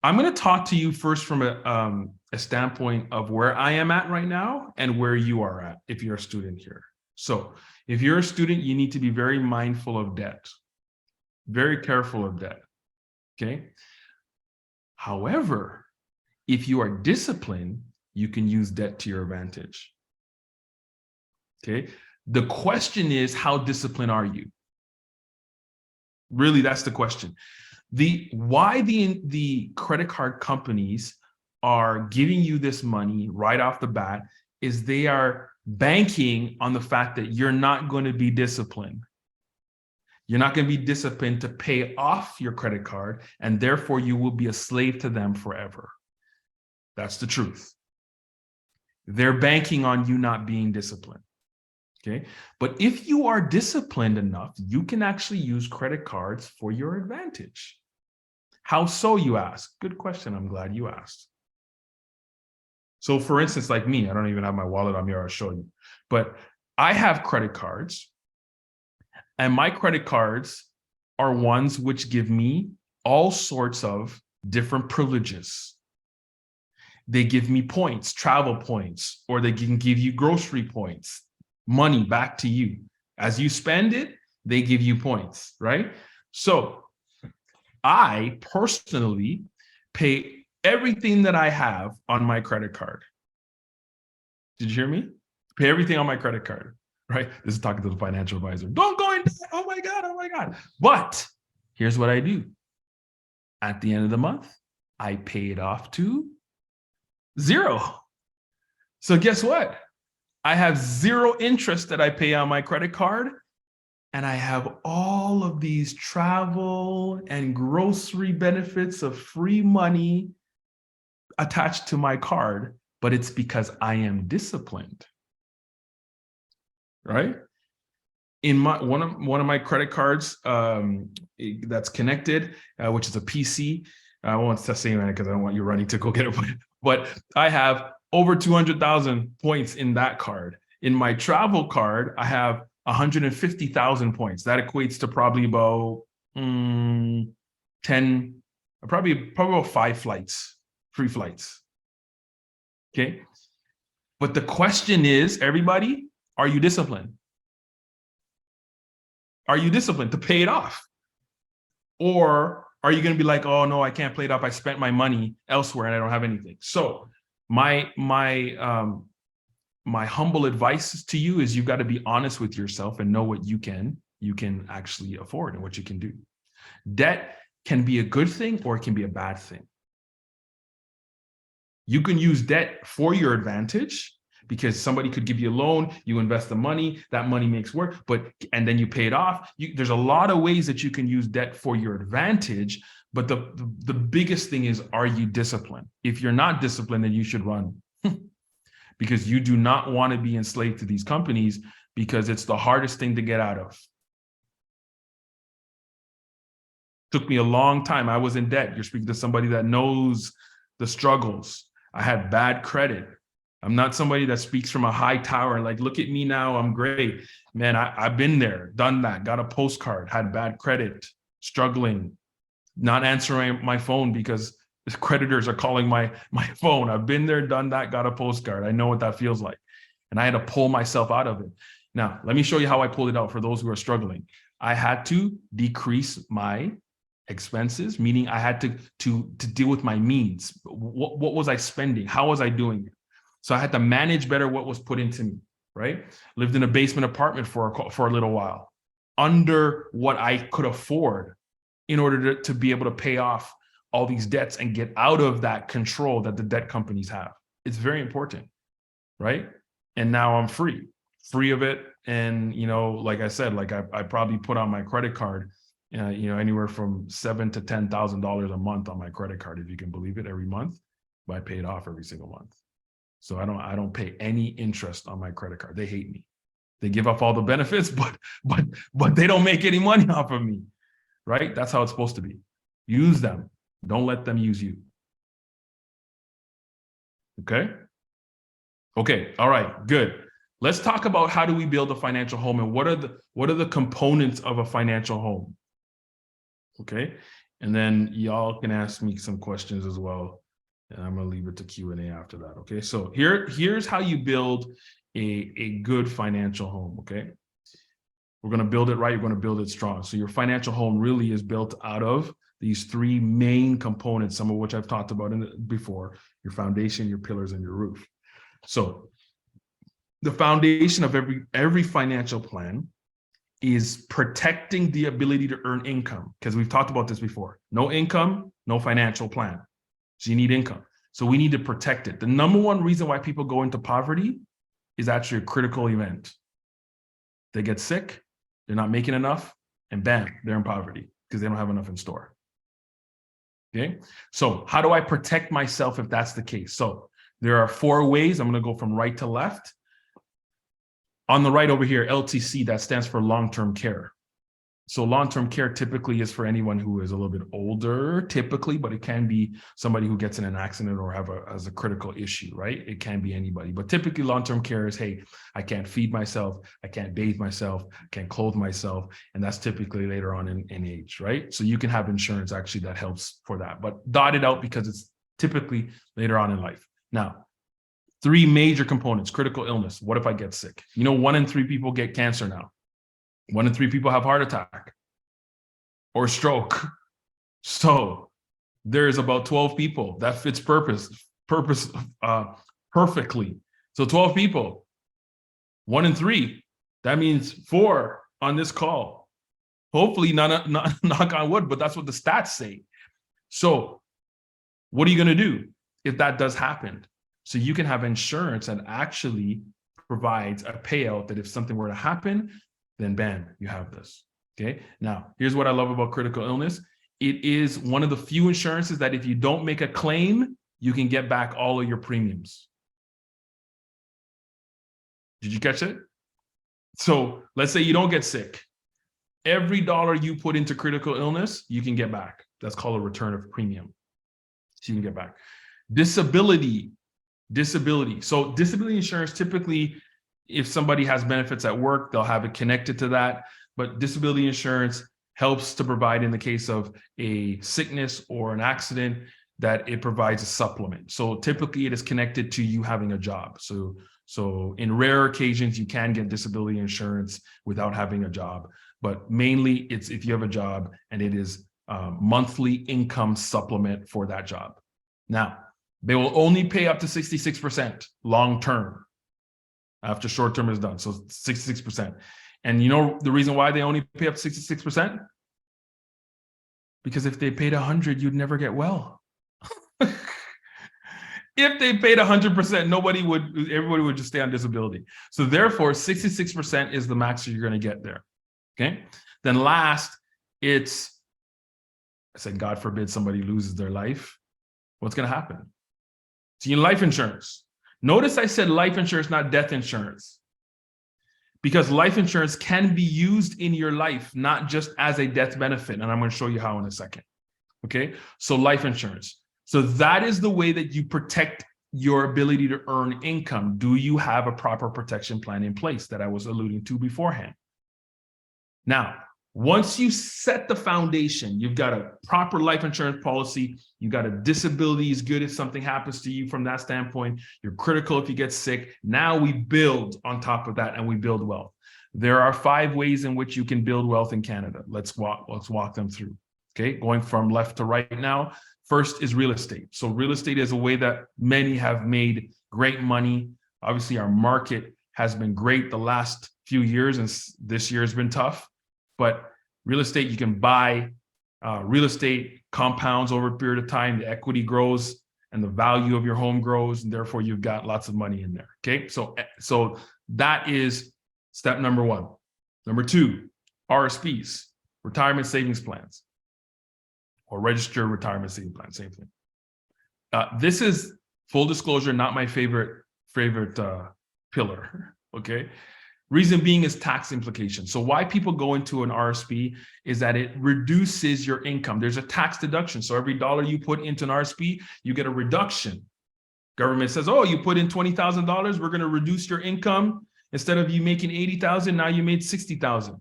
I'm going to talk to you first from a standpoint of where I am at right now and where you are at if you're a student here. So if you're a student, you need to be very mindful of debt, very careful of debt, okay? However, if you are disciplined, you can use debt to your advantage, okay? The question is, how disciplined are you? Really, that's the question. Why the credit card companies are giving you this money right off the bat is they are banking on the fact that you're not going to be disciplined. You're not going to be disciplined to pay off your credit card, and therefore you will be a slave to them forever. That's the truth. They're banking on you not being disciplined. Okay. But if you are disciplined enough, you can actually use credit cards for your advantage. How so, you ask? Good question. I'm glad you asked. So for instance, like me, I don't even have my wallet on me, or I'll show you, but I have credit cards, and my credit cards are ones which give me all sorts of different privileges. They give me points, travel points, or they can give you grocery points, money back to you. As you spend it, they give you points, right? So I personally pay everything that I have on my credit card. Did you hear me? Pay everything on my credit card. right? This is talking to the financial advisor. Don't go in debt. Oh my God, oh my God. But here's what I do. At the end of the month, I pay it off to zero. So guess what? I have zero interest that I pay on my credit card. And I have all of these travel and grocery benefits of free money attached to my card, but it's because I am disciplined, right? In my one of my credit cards that's connected, which is a PC. I won't say that because I don't want you running to go get it, but I have over 200,000 points in that card. In my travel card, I have 150,000 points. That equates to probably about 10, probably about 5 flights, free flights. Okay. But the question is, everybody, are you disciplined? Are you disciplined to pay it off? Or are you going to be like, oh no, I can't pay it off. I spent my money elsewhere and I don't have anything. So my humble advice to you is you've got to be honest with yourself and know what you can actually afford and what you can do. Debt can be a good thing or it can be a bad thing. You can use debt for your advantage because somebody could give you a loan, you invest the money, that money makes work, and then you pay it off. There's a lot of ways that you can use debt for your advantage, but the biggest thing is, are you disciplined? If you're not disciplined, then you should run. Because you do not want to be enslaved to these companies because it's the hardest thing to get out of. Took me a long time. I was in debt. You're speaking to somebody that knows the struggles. I had bad credit. I'm not somebody that speaks from a high tower and like, look at me now, I'm great. Man, I've been there, done that, got a postcard, had bad credit, struggling, not answering my phone because the creditors are calling my phone. I've been there, done that, got a postcard. I know what that feels like. And I had to pull myself out of it. Now, let me show you how I pulled it out for those who are struggling. I had to decrease my expenses, meaning I had to deal with my means. What was I spending? How was I doing it? So I had to manage better what was put into me, right? Lived in a basement apartment for a little while, under what I could afford in order to be able to pay off all these debts and get out of that control that the debt companies have. It's very important, right? And now I'm free of it. And, like I said, like I probably put on my credit card, anywhere from $7,000 to $10,000 a month on my credit card, if you can believe it, every month, but I pay it off every single month. So I don't pay any interest on my credit card. They hate me. They give up all the benefits, but they don't make any money off of me, right? That's how it's supposed to be. Use them. Don't let them use you. Okay? Okay, all right, good. Let's talk about how do we build a financial home and what are the components of a financial home? Okay, and then y'all can ask me some questions as well. And I'm gonna leave it to Q&A after that, okay? So here's how you build a good financial home, okay? We're gonna build it right, you're gonna build it strong. So your financial home really is built out of these 3 main components, some of which I've talked about before: your foundation, your pillars, and your roof. So the foundation of every financial plan is protecting the ability to earn income, because we've talked about this before. No income, no financial plan. So you need income. So we need to protect it. The number one reason why people go into poverty is actually a critical event. They get sick, they're not making enough, and bam, they're in poverty because they don't have enough in store. Okay, so how do I protect myself if that's the case? So there are 4 ways. I'm going to go from right to left. On the right over here, LTC, that stands for long-term care. So long-term care typically is for anyone who is a little bit older, typically, but it can be somebody who gets in an accident or has a critical issue, right? It can be anybody, but typically long-term care is, hey, I can't feed myself, I can't bathe myself, I can't clothe myself, and that's typically later on in age, right? So you can have insurance actually that helps for that, but dot it out because it's typically later on in life. Now, 3 major components: critical illness. What if I get sick? 1 in 3 people get cancer now. 1 in 3 people have heart attack or stroke. So there's about 12 people that fits perfectly. So 12 people, 1 in 3 That means 4 on this call. Hopefully not knock on wood, but that's what the stats say. So what are you going to do if that does happen? So you can have insurance that actually provides a payout that if something were to happen, then bam, you have this. Okay. Now, here's what I love about critical illness. It is one of the few insurances that if you don't make a claim, you can get back all of your premiums. Did you catch it? So let's say you don't get sick. Every dollar you put into critical illness, you can get back. That's called a return of premium. So you can get back. Disability. So disability insurance, typically, if somebody has benefits at work, they'll have it connected to that. But disability insurance helps to provide, in the case of a sickness or an accident, that it provides a supplement. So typically it is connected to you having a job. So in rare occasions, you can get disability insurance without having a job. But mainly it's if you have a job and it is monthly income supplement for that job. Now, they will only pay up to 66% long-term after short-term is done. So 66%. And you know the reason why they only pay up 66%? Because if they paid 100, you'd never get well. If they paid 100%, everybody would just stay on disability. So therefore, 66% is the max you're going to get there. Okay. Then last, I said, God forbid somebody loses their life. What's going to happen? So you need life insurance. Notice I said life insurance, not death insurance. Because life insurance can be used in your life, not just as a death benefit. And I'm going to show you how in a second. Okay. So life insurance. So that is the way that you protect your ability to earn income. Do you have a proper protection plan in place that I was alluding to beforehand? Now, once you set the foundation, you've got a proper life insurance policy, you've got a disability is good if something happens to you from that standpoint, you're critical if you get sick. Now we build on top of that and we build wealth. There are 5 ways in which you can build wealth in Canada. Let's walk them through. Okay, going from left to right now. First is real estate. So real estate is a way that many have made great money. Obviously, our market has been great the last few years, and this year has been tough. But real estate, you can buy real estate compounds over a period of time. The equity grows and the value of your home grows, and therefore you've got lots of money in there. Okay, so that is step number 1. Number 2, RSPs, retirement savings plans, or registered retirement savings plan, same thing. This is, full disclosure, not my favorite pillar. Okay. Reason being is tax implications. So why people go into an RSP is that it reduces your income. There's a tax deduction. So every dollar you put into an RSP, you get a reduction. Government says, oh, you put in $20,000, we're going to reduce your income. Instead of you making $80,000, now you made $60,000.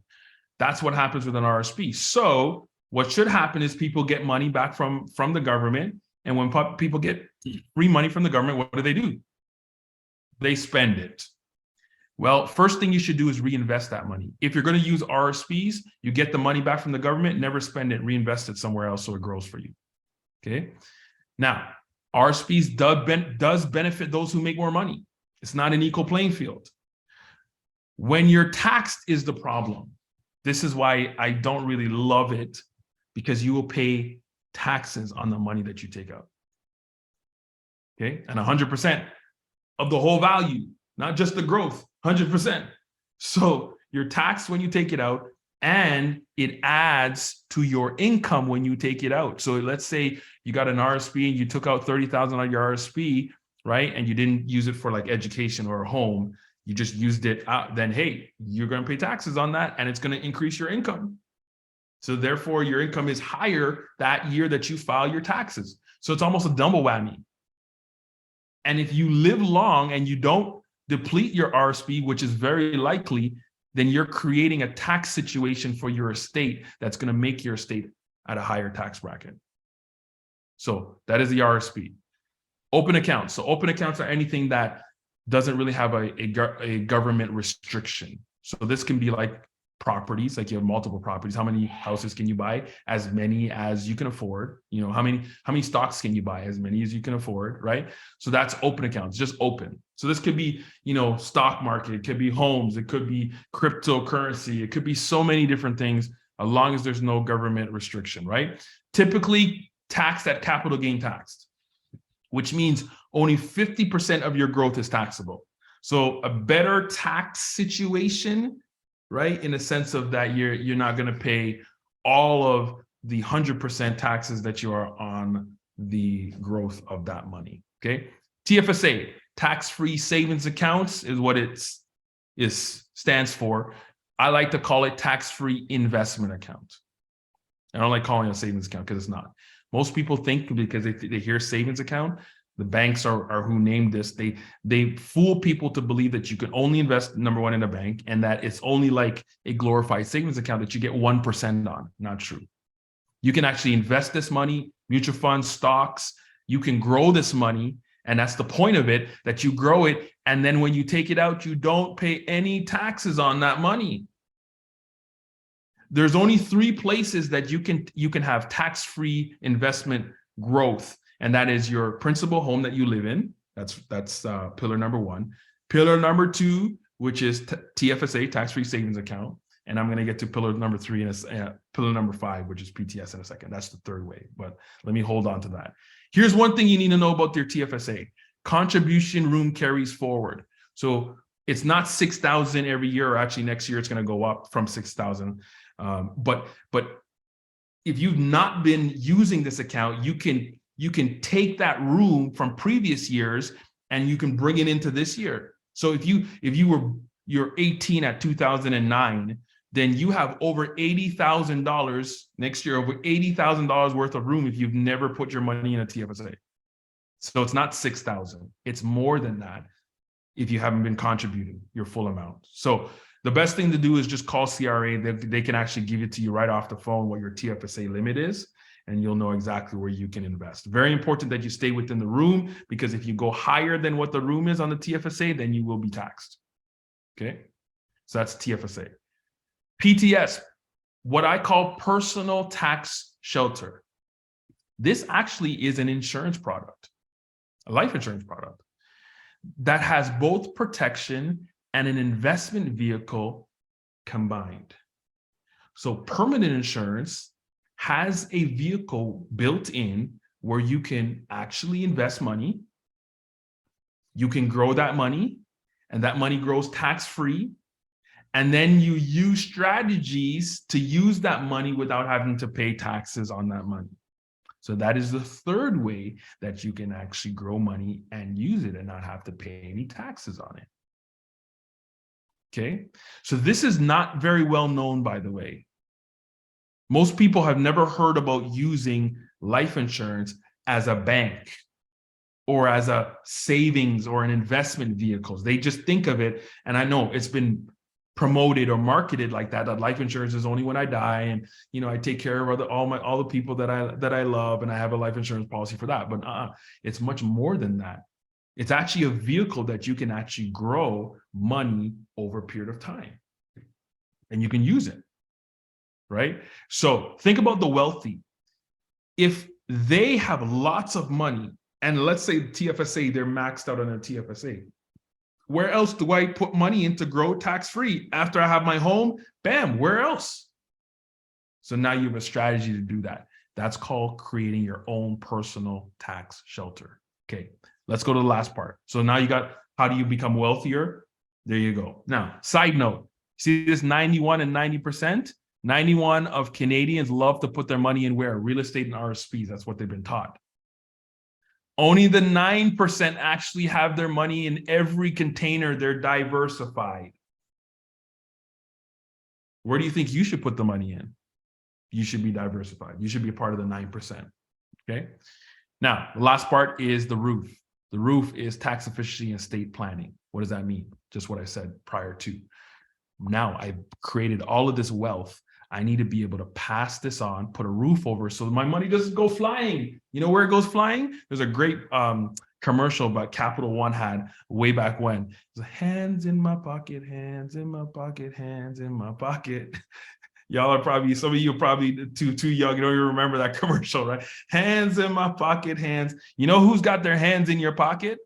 That's what happens with an RSP. So what should happen is people get money back from the government. And when people get free money from the government, what do? They spend it. Well, first thing you should do is reinvest that money. If you're going to use RSPs, you get the money back from the government, never spend it, reinvest it somewhere else so it grows for you. Okay. Now, RSPs does benefit those who make more money. It's not an equal playing field. When you're taxed is the problem. This is why I don't really love it, because you will pay taxes on the money that you take out. Okay. And 100% of the whole value, not just the growth, 100%. So you're taxed when you take it out, and it adds to your income when you take it out. So let's say you got an RSP and you took out $30,000 on your RSP, right? And you didn't use it for like education or a home. You just used it out. Then, hey, you're going to pay taxes on that, and it's going to increase your income. So therefore, your income is higher that year that you file your taxes. So it's almost a double whammy. And if you live long and you don't deplete your RSP, which is very likely, then you're creating a tax situation for your estate that's going to make your estate at a higher tax bracket. So that is the RSP. Open accounts. So open accounts are anything that doesn't really have a government restriction. So this can be like properties, like you have multiple properties. How many houses can you buy? As many as you can afford. You know, how many stocks can you buy? As many as you can afford, right? So that's open accounts, just open. So this could be, you know, stock market, it could be homes, it could be cryptocurrency, it could be so many different things, as long as there's no government restriction, right? Typically taxed at capital gain tax, which means only 50% of your growth is taxable. So a better tax situation, right? In the sense of that you're not going to pay all of the 100% taxes that you are on the growth of that money. Okay. TFSA, tax-free savings accounts, is what it stands for. I like to call it tax-free investment account. I don't like calling it a savings account because it's not. Most people think, because they hear savings account, the banks are who named this. They fool people to believe that you can only invest, number one, in a bank, and that it's only like a glorified savings account that you get 1% on. Not true. You can actually invest this money, mutual funds, stocks. You can grow this money, and that's the point of it, that you grow it, and then when you take it out, you don't pay any taxes on that money. There's only 3 places that you can have tax-free investment growth. And that is your principal home that you live in. That's pillar number 1. Pillar number 2, which is TFSA, tax-free savings account. And I'm going to get to pillar number 3 and pillar number 5, which is PTS in a second. That's the 3rd way, but let me hold on to that. Here's one thing you need to know about your TFSA. Contribution room carries forward. So it's not 6,000 every year, or actually next year it's going to go up from 6,000. But if you've not been using this account, you can take that room from previous years and you can bring it into this year. So if you're 18 at 2009, then you have over $80,000 next year, over $80,000 worth of room if you've never put your money in a TFSA. So it's not 6,000, it's more than that if you haven't been contributing your full amount. So the best thing to do is just call CRA. They can actually give it to you right off the phone what your TFSA limit is, and you'll know exactly where you can invest. Very important that you stay within the room, because if you go higher than what the room is on the TFSA, then you will be taxed. Okay, so that's TFSA. PTS, what I call personal tax shelter. This actually is an insurance product, a life insurance product that has both protection and an investment vehicle combined. So permanent insurance has a vehicle built in where you can actually invest money. You can grow that money, and that money grows tax-free. And then you use strategies to use that money without having to pay taxes on that money. So that is the 3rd way that you can actually grow money and use it and not have to pay any taxes on it. Okay, so this is not very well known, by the way. Most people have never heard about using life insurance as a bank or as a savings or an investment vehicles. They just think of it, and I know it's been promoted or marketed like that life insurance is only when I die, and you know, I take care of all the people that I love, and I have a life insurance policy for that. But it's much more than that. It's actually a vehicle that you can actually grow money over a period of time, and you can use it, right? So think about the wealthy. If they have lots of money, and let's say TFSA, they're maxed out on their TFSA, where else do I put money in to grow tax-free? After I have my home, bam, where else? So now you have a strategy to do that. That's called creating your own personal tax shelter. Okay, let's go to the last part. So now you got, how do you become wealthier? There you go. Now, side note, see this 91 and 90%? 91 of Canadians love to put their money in where? Real estate and RSPs. That's what they've been taught. Only the 9% actually have their money in every container. They're diversified. Where do you think you should put the money in? You should be diversified. You should be a part of the 9%. Okay. Now, the last part is the roof. The roof is tax efficiency and estate planning. What does that mean? Just what I said prior to. Now I've created all of this wealth. I need to be able to pass this on, put a roof over so my money doesn't go flying. You know where it goes flying? There's a great commercial that Capital One had way back when. It was hands in my pocket, hands in my pocket, hands in my pocket. Y'all are probably, some of you are probably too young. You don't even remember that commercial, right? Hands in my pocket, hands. You know who's got their hands in your pocket?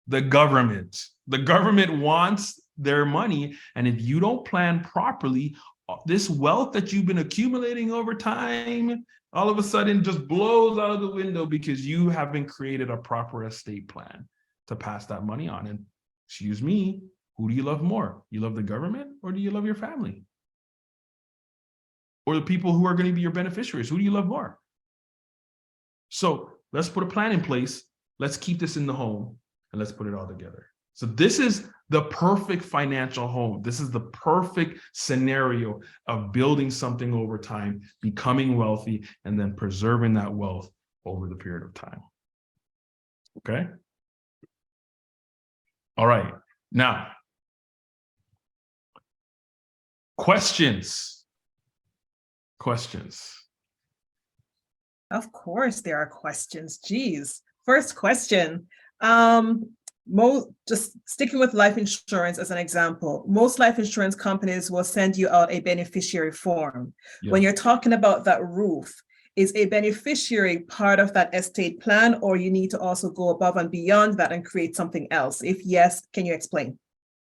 The government. The government wants their money. And if you don't plan properly, this wealth that you've been accumulating over time, all of a sudden just blows out of the window because you haven't created a proper estate plan to pass that money on. And excuse me, who do you love more? You love the government, or do you love your family? Or the people who are going to be your beneficiaries? Who do you love more? So let's put a plan in place. Let's keep this in the home and let's put it all together. So this is the perfect financial home. This is the perfect scenario of building something over time, becoming wealthy, and then preserving that wealth over the period of time. Okay? All right. Now, questions. Of course, there are questions. Geez. First question. Just sticking with life insurance as an example, most life insurance companies will send you out a beneficiary form. Yeah. When you're talking about that roof, is a beneficiary part of that estate plan, or you need to also go above and beyond that and create something else? If yes, can you explain?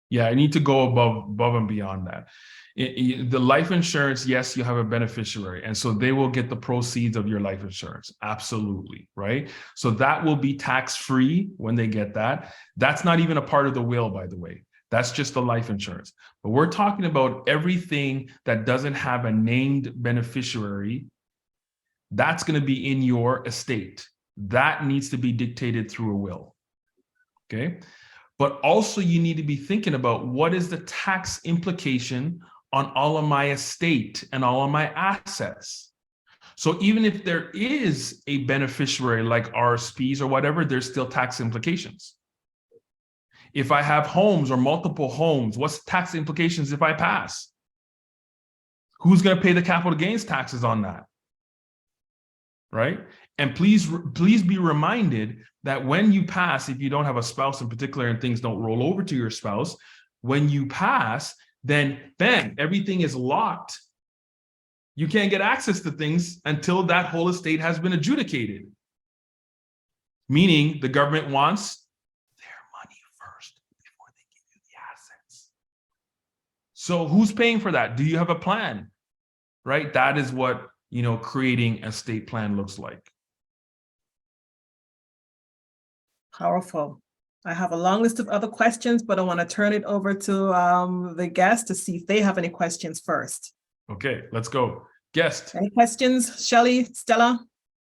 Yeah, I need to go above and beyond that. The life insurance, yes, you have a beneficiary, and so they will get the proceeds of your life insurance. Absolutely, right? So that will be tax-free when they get that. That's not even a part of the will, by the way. That's just the life insurance. But we're talking about everything that doesn't have a named beneficiary. That's going to be in your estate. That needs to be dictated through a will. Okay? But also you need to be thinking about what is the tax implication on all of my estate and all of my assets. So even if there is a beneficiary like RSPs or whatever, there's still tax implications. If I have homes or multiple homes, what's the tax implications if I pass? Who's going to pay the capital gains taxes on that? Right? And please be reminded that when you pass, if you don't have a spouse in particular and things don't roll over to your spouse, when you pass, then bam, everything is locked. You can't get access to things until that whole estate has been adjudicated. Meaning the government wants their money first before they give you the assets. So who's paying for that? Do you have a plan? Right? That is what, creating an estate plan looks like. Powerful. I have a long list of other questions, but I want to turn it over to the guest to see if they have any questions first. Okay, let's go. Guest. Any questions, Shelly, Stella?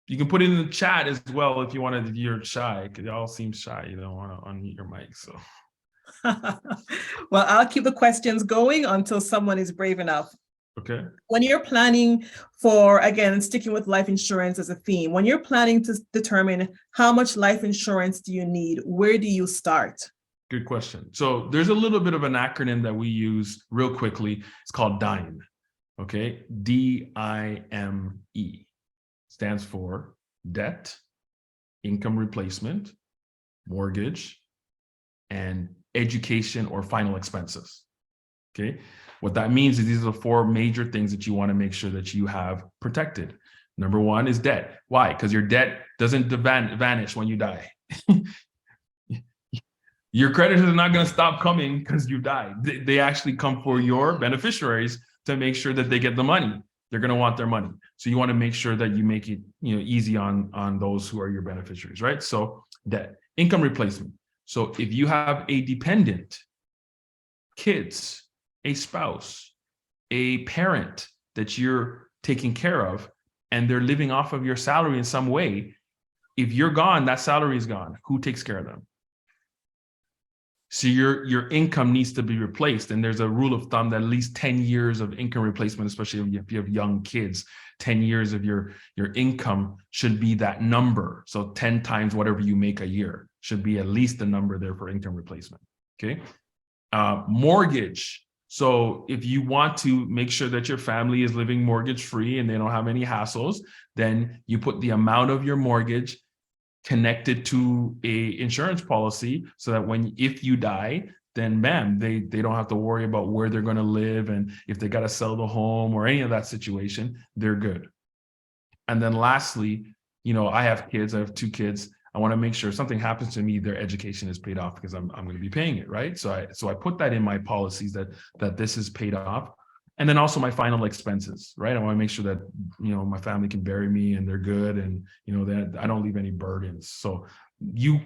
You can put it in the chat as well if you wanted. If you're shy, because y'all seem shy. You don't want to unmute your mic, so. Well, I'll keep the questions going until someone is brave enough. Okay. When you're planning for, again, sticking with life insurance as a theme, when you're planning to determine how much life insurance do you need, where do you start? Good question. So there's a little bit of an acronym that we use real quickly. It's called DIME. Okay. DIME stands for debt, income replacement, mortgage, and education or final expenses. Okay. What that means is these are the four major things that you want to make sure that you have protected. Number one is debt. Why? Because your debt doesn't vanish when you die. Your creditors are not going to stop coming because you died. They actually come for your beneficiaries to make sure that they get the money. They're going to want their money. So you want to make sure that you make it easy on those who are your beneficiaries, right? So debt, income replacement. So if you have a dependent, kids, a spouse, a parent that you're taking care of, and they're living off of your salary in some way, if you're gone, that salary is gone. Who takes care of them? So your income needs to be replaced. And there's a rule of thumb that at least 10 years of income replacement, especially if you have young kids, 10 years of your income should be that number. So 10 times whatever you make a year should be at least the number there for income replacement. Okay. Mortgage. So if you want to make sure that your family is living mortgage free and they don't have any hassles, then you put the amount of your mortgage connected to a insurance policy so that if you die, then bam, they don't have to worry about where they're going to live, and if they got to sell the home or any of that situation, they're good. And then lastly, I have kids. I have 2 kids. I want to make sure if something happens to me, their education is paid off because I'm going to be paying it, right? So I put that in my policies that this is paid off. And then also my final expenses, right? I want to make sure that, my family can bury me and they're good, and, that I don't leave any burdens. So you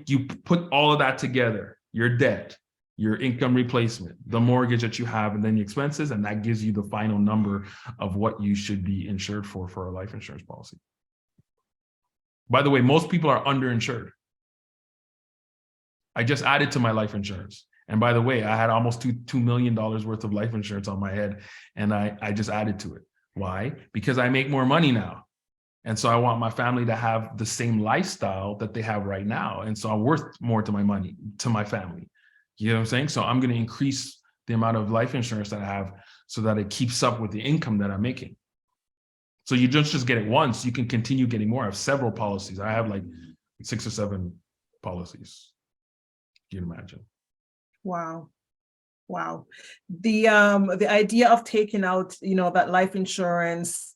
put all of that together, your debt, your income replacement, the mortgage that you have, and then the expenses, and that gives you the final number of what you should be insured for a life insurance policy. By the way, most people are underinsured. I just added to my life insurance. And by the way, I had almost $2 million worth of life insurance on my head, and I just added to it. Why? Because I make more money now. And so I want my family to have the same lifestyle that they have right now. And so I'm worth more to my family. You know what I'm saying? So I'm going to increase the amount of life insurance that I have so that it keeps up with the income that I'm making. So you just get it once, you can continue getting more. I have several policies. I have like 6 or 7 policies. You can imagine. Wow. The idea of taking out, that life insurance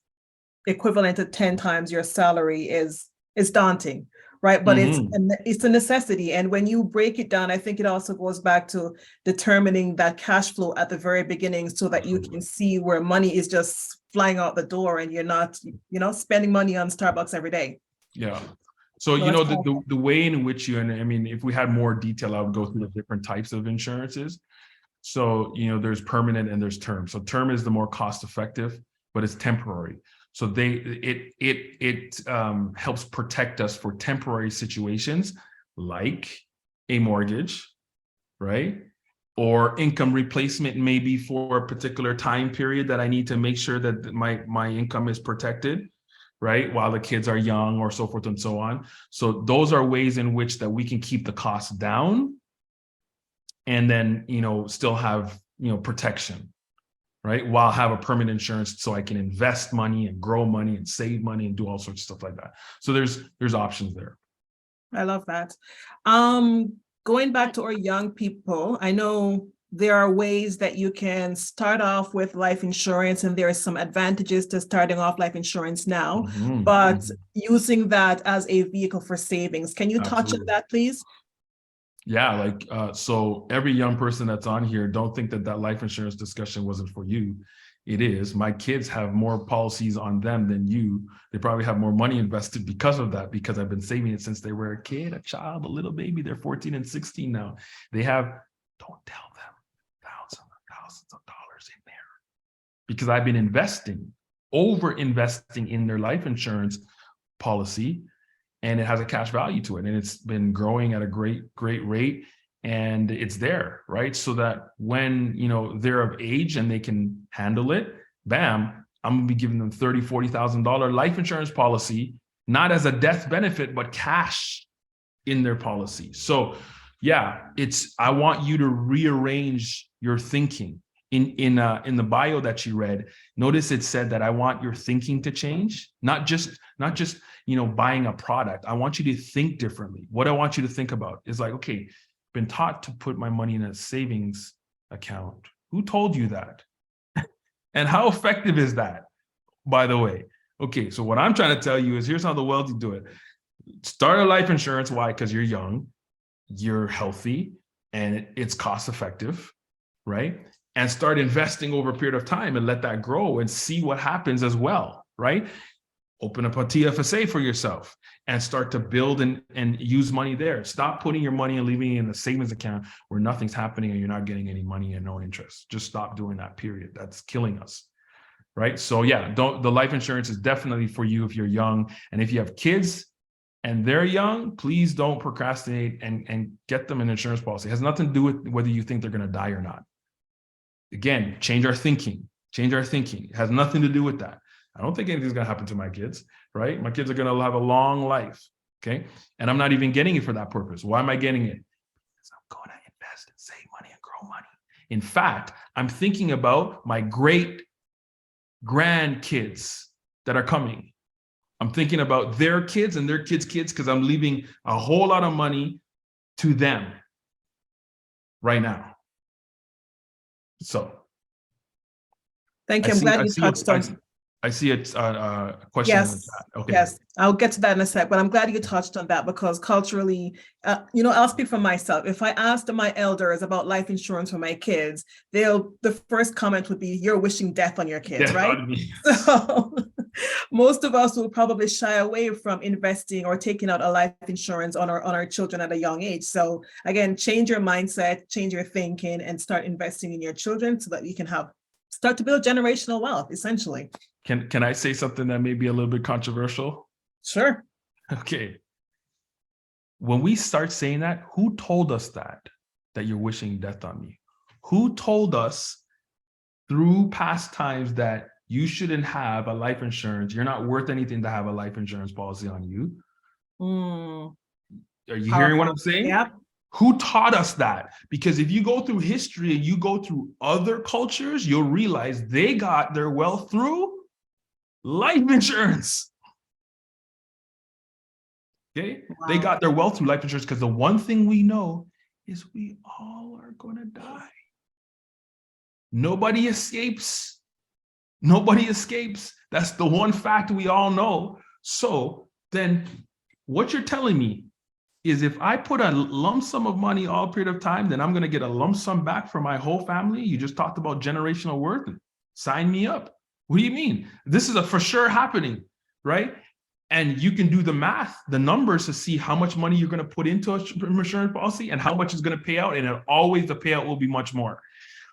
equivalent to 10 times your salary is daunting, right? But it's a necessity. And when you break it down, I think it also goes back to determining that cash flow at the very beginning so that you can see where money is just flying out the door and you're not, spending money on Starbucks every day. Yeah. So, the way in which if we had more detail, I would go through the different types of insurances. So, there's permanent and there's term. So term is the more cost effective, but it's temporary. So it helps protect us for temporary situations like a mortgage, right? Or income replacement, maybe for a particular time period that I need to make sure that my income is protected, right? While the kids are young, or so forth and so on. So those are ways in which that we can keep the costs down and then, still have, protection, right? While have a permanent insurance so I can invest money and grow money and save money and do all sorts of stuff like that. So there's options there. I love that. Going back to our young people, I know there are ways that you can start off with life insurance, and there are some advantages to starting off life insurance now, but using that as a vehicle for savings. Can you touch on that, please? Yeah, so every young person that's on here, don't think that life insurance discussion wasn't for you. It is. My kids have more policies on them than you. They probably have more money invested because of that, because I've been saving it since they were a kid, a child, a little baby. They're 14 and 16 now. They have, don't tell them, thousands of dollars in there, because I've been over investing in their life insurance policy, and it has a cash value to it. And it's been growing at a great rate. And it's there, right? So that when, they're of age and they can handle it, bam, I'm gonna be giving them $30,000, $40,000 life insurance policy, not as a death benefit, but cash in their policy. So yeah, I want you to rearrange your thinking. In the bio that you read, notice it said that I want your thinking to change, not just buying a product. I want you to think differently. What I want you to think about is like, okay, been taught to put my money in a savings account. Who told you that? And how effective is that, by the way? Okay, so what I'm trying to tell you is here's how the wealthy do it. Start a life insurance. Why? Because you're young, you're healthy, and it's cost effective, right? And start investing over a period of time and let that grow and see what happens as well, right? Open up a TFSA for yourself and start to build and use money there. Stop putting your money and leaving it in a savings account where nothing's happening and you're not getting any money and no interest. Just stop doing that, period. That's killing us, right? So yeah, the life insurance is definitely for you if you're young. And if you have kids and they're young, please don't procrastinate and get them an insurance policy. It has nothing to do with whether you think they're going to die or not. Again, change our thinking. It has nothing to do with that. I don't think anything's going to happen to my kids, right? My kids are going to have a long life, okay? And I'm not even getting it for that purpose. Why am I getting it? Because I'm going to invest and save money and grow money. In fact, I'm thinking about my great grandkids that are coming. I'm thinking about their kids and their kids' kids, because I'm leaving a whole lot of money to them right now. So. Thank you. I'm glad you touched on. I see a question in the chat. Okay. Yes, I'll get to that in a sec, but I'm glad you touched on that because culturally, I'll speak for myself. If I asked my elders about life insurance for my kids, the first comment would be, "You're wishing death on your kids," right? So most of us will probably shy away from investing or taking out a life insurance on our children at a young age. So again, change your mindset, change your thinking, and start investing in your children so that you can start to build generational wealth, essentially. Can I say something that may be a little bit controversial? Sure. Okay. When we start saying that, who told us that you're wishing death on me? Who told us through past times that you shouldn't have a life insurance? You're not worth anything to have a life insurance policy on you. Are you hearing what I'm saying? Yep. Who taught us that? Because if you go through history and you go through other cultures, you'll realize they got their wealth through life insurance. Okay? Wow. They got their wealth through life insurance because the one thing we know is we all are going to die. Nobody escapes. Nobody escapes. That's the one fact we all know. So then what you're telling me is if I put a lump sum of money all period of time, then I'm going to get a lump sum back for my whole family. You just talked about generational worth. Sign me up. What do you mean? This is a for sure happening, right? And you can do the math, the numbers to see how much money you're going to put into an insurance policy and how much is going to pay out. And always the payout will be much more.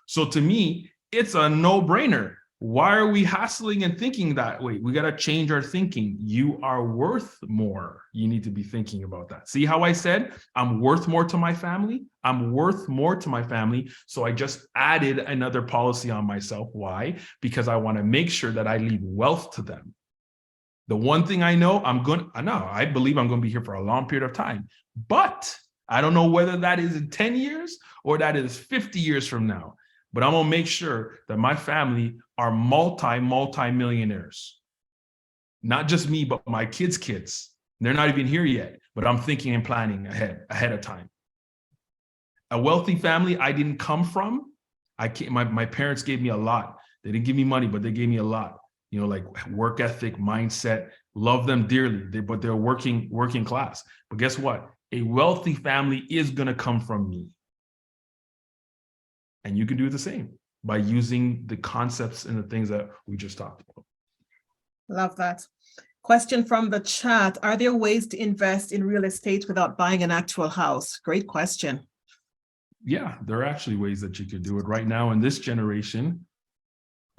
So to me, it's a no-brainer. Why are we hassling and thinking that way? We got to change our thinking. You are worth more. You need to be thinking about that. See how I said I'm worth more to my family? I'm worth more to my family. So I just added another policy on myself. Why? Because I want to make sure that I leave wealth to them. The one thing I know, I believe I'm going to be here for a long period of time, but I don't know whether that is in 10 years or that is 50 years from now. But I'm going to make sure that my family are multi-millionaires. Not just me, but my kids' kids. They're not even here yet, but I'm thinking and planning ahead of time. A wealthy family I didn't come from. My parents gave me a lot. They didn't give me money, but they gave me a lot. Like work ethic, mindset, love them dearly, but they're working class. But guess what? A wealthy family is going to come from me. And you can do the same by using the concepts and the things that we just talked about. Love that. Question from the chat. Are there ways to invest in real estate without buying an actual house? Great question. Yeah, there are actually ways that you could do it right now in this generation.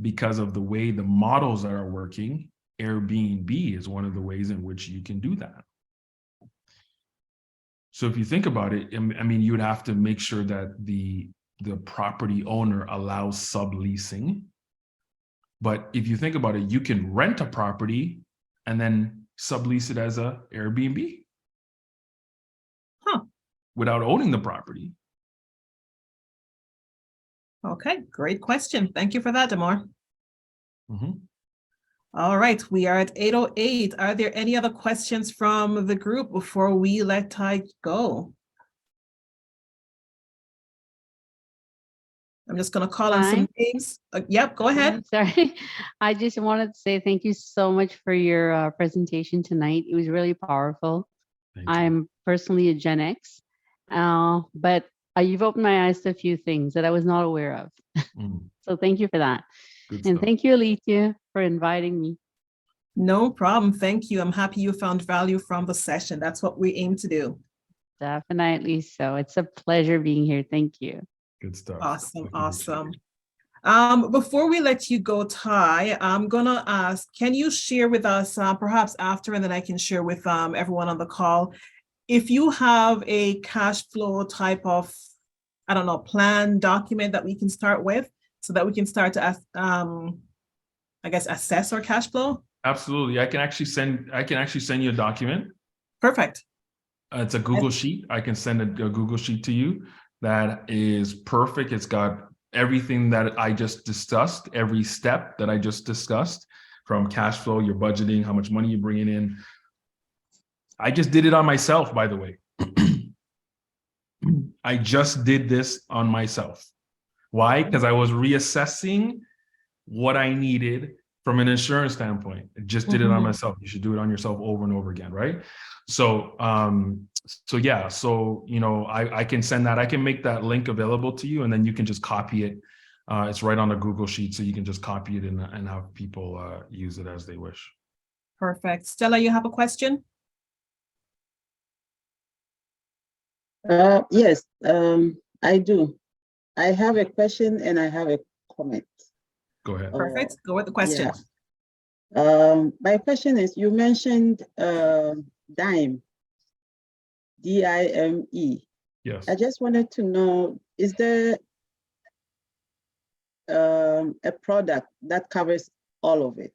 Because of the way the models are working, Airbnb is one of the ways in which you can do that. So if you think about it, I mean, you would have to make sure that the property owner allows subleasing. But if you think about it, you can rent a property and then sublease it as a Airbnb. Without owning the property. Okay, great question. Thank you for that, Damar. Mm-hmm. All right, we are at 8:08. Are there any other questions from the group before we let Ty go? I'm just going to call on some names. Yep, go ahead. Sorry, I just wanted to say thank you so much for your presentation tonight. It was really powerful. I'm personally a Gen X, but you've opened my eyes to a few things that I was not aware of. So thank you for that. And thank you, Alethia, for inviting me. No problem. Thank you. I'm happy you found value from the session. That's what we aim to do. Definitely so. It's a pleasure being here. Thank you. Good stuff. Awesome. Awesome. Before we let you go, Ty, I'm going to ask, can you share with us, perhaps after, and then I can share with everyone on the call, if you have a cash flow type of, plan document that we can start with so that we can start to, assess our cash flow? Absolutely. I can actually send you a document. Perfect. It's a Google Sheet. I can send a Google Sheet to you that is perfect. It's got everything that I just discussed, every step that I just discussed. from cash flow, your budgeting, how much money you're bringing in. I just did it on myself, by the way. I just did this on myself. Why? Because I was reassessing what I needed from an insurance standpoint. I just did it on myself. You should do it on yourself over and over again, right? So, yeah, so, you know, I can send that, I can make that link available to you, and then you can just copy it. It's right on a Google Sheet, so you can just copy it and have people use it as they wish. Perfect. Stella, you have a question? Yes, I do. I have a question and I have a comment. Go ahead. Perfect. Go with the question. Yeah. My question is, you mentioned DIME, D-I-M-E. Yes. I just wanted to know, is there a product that covers all of it?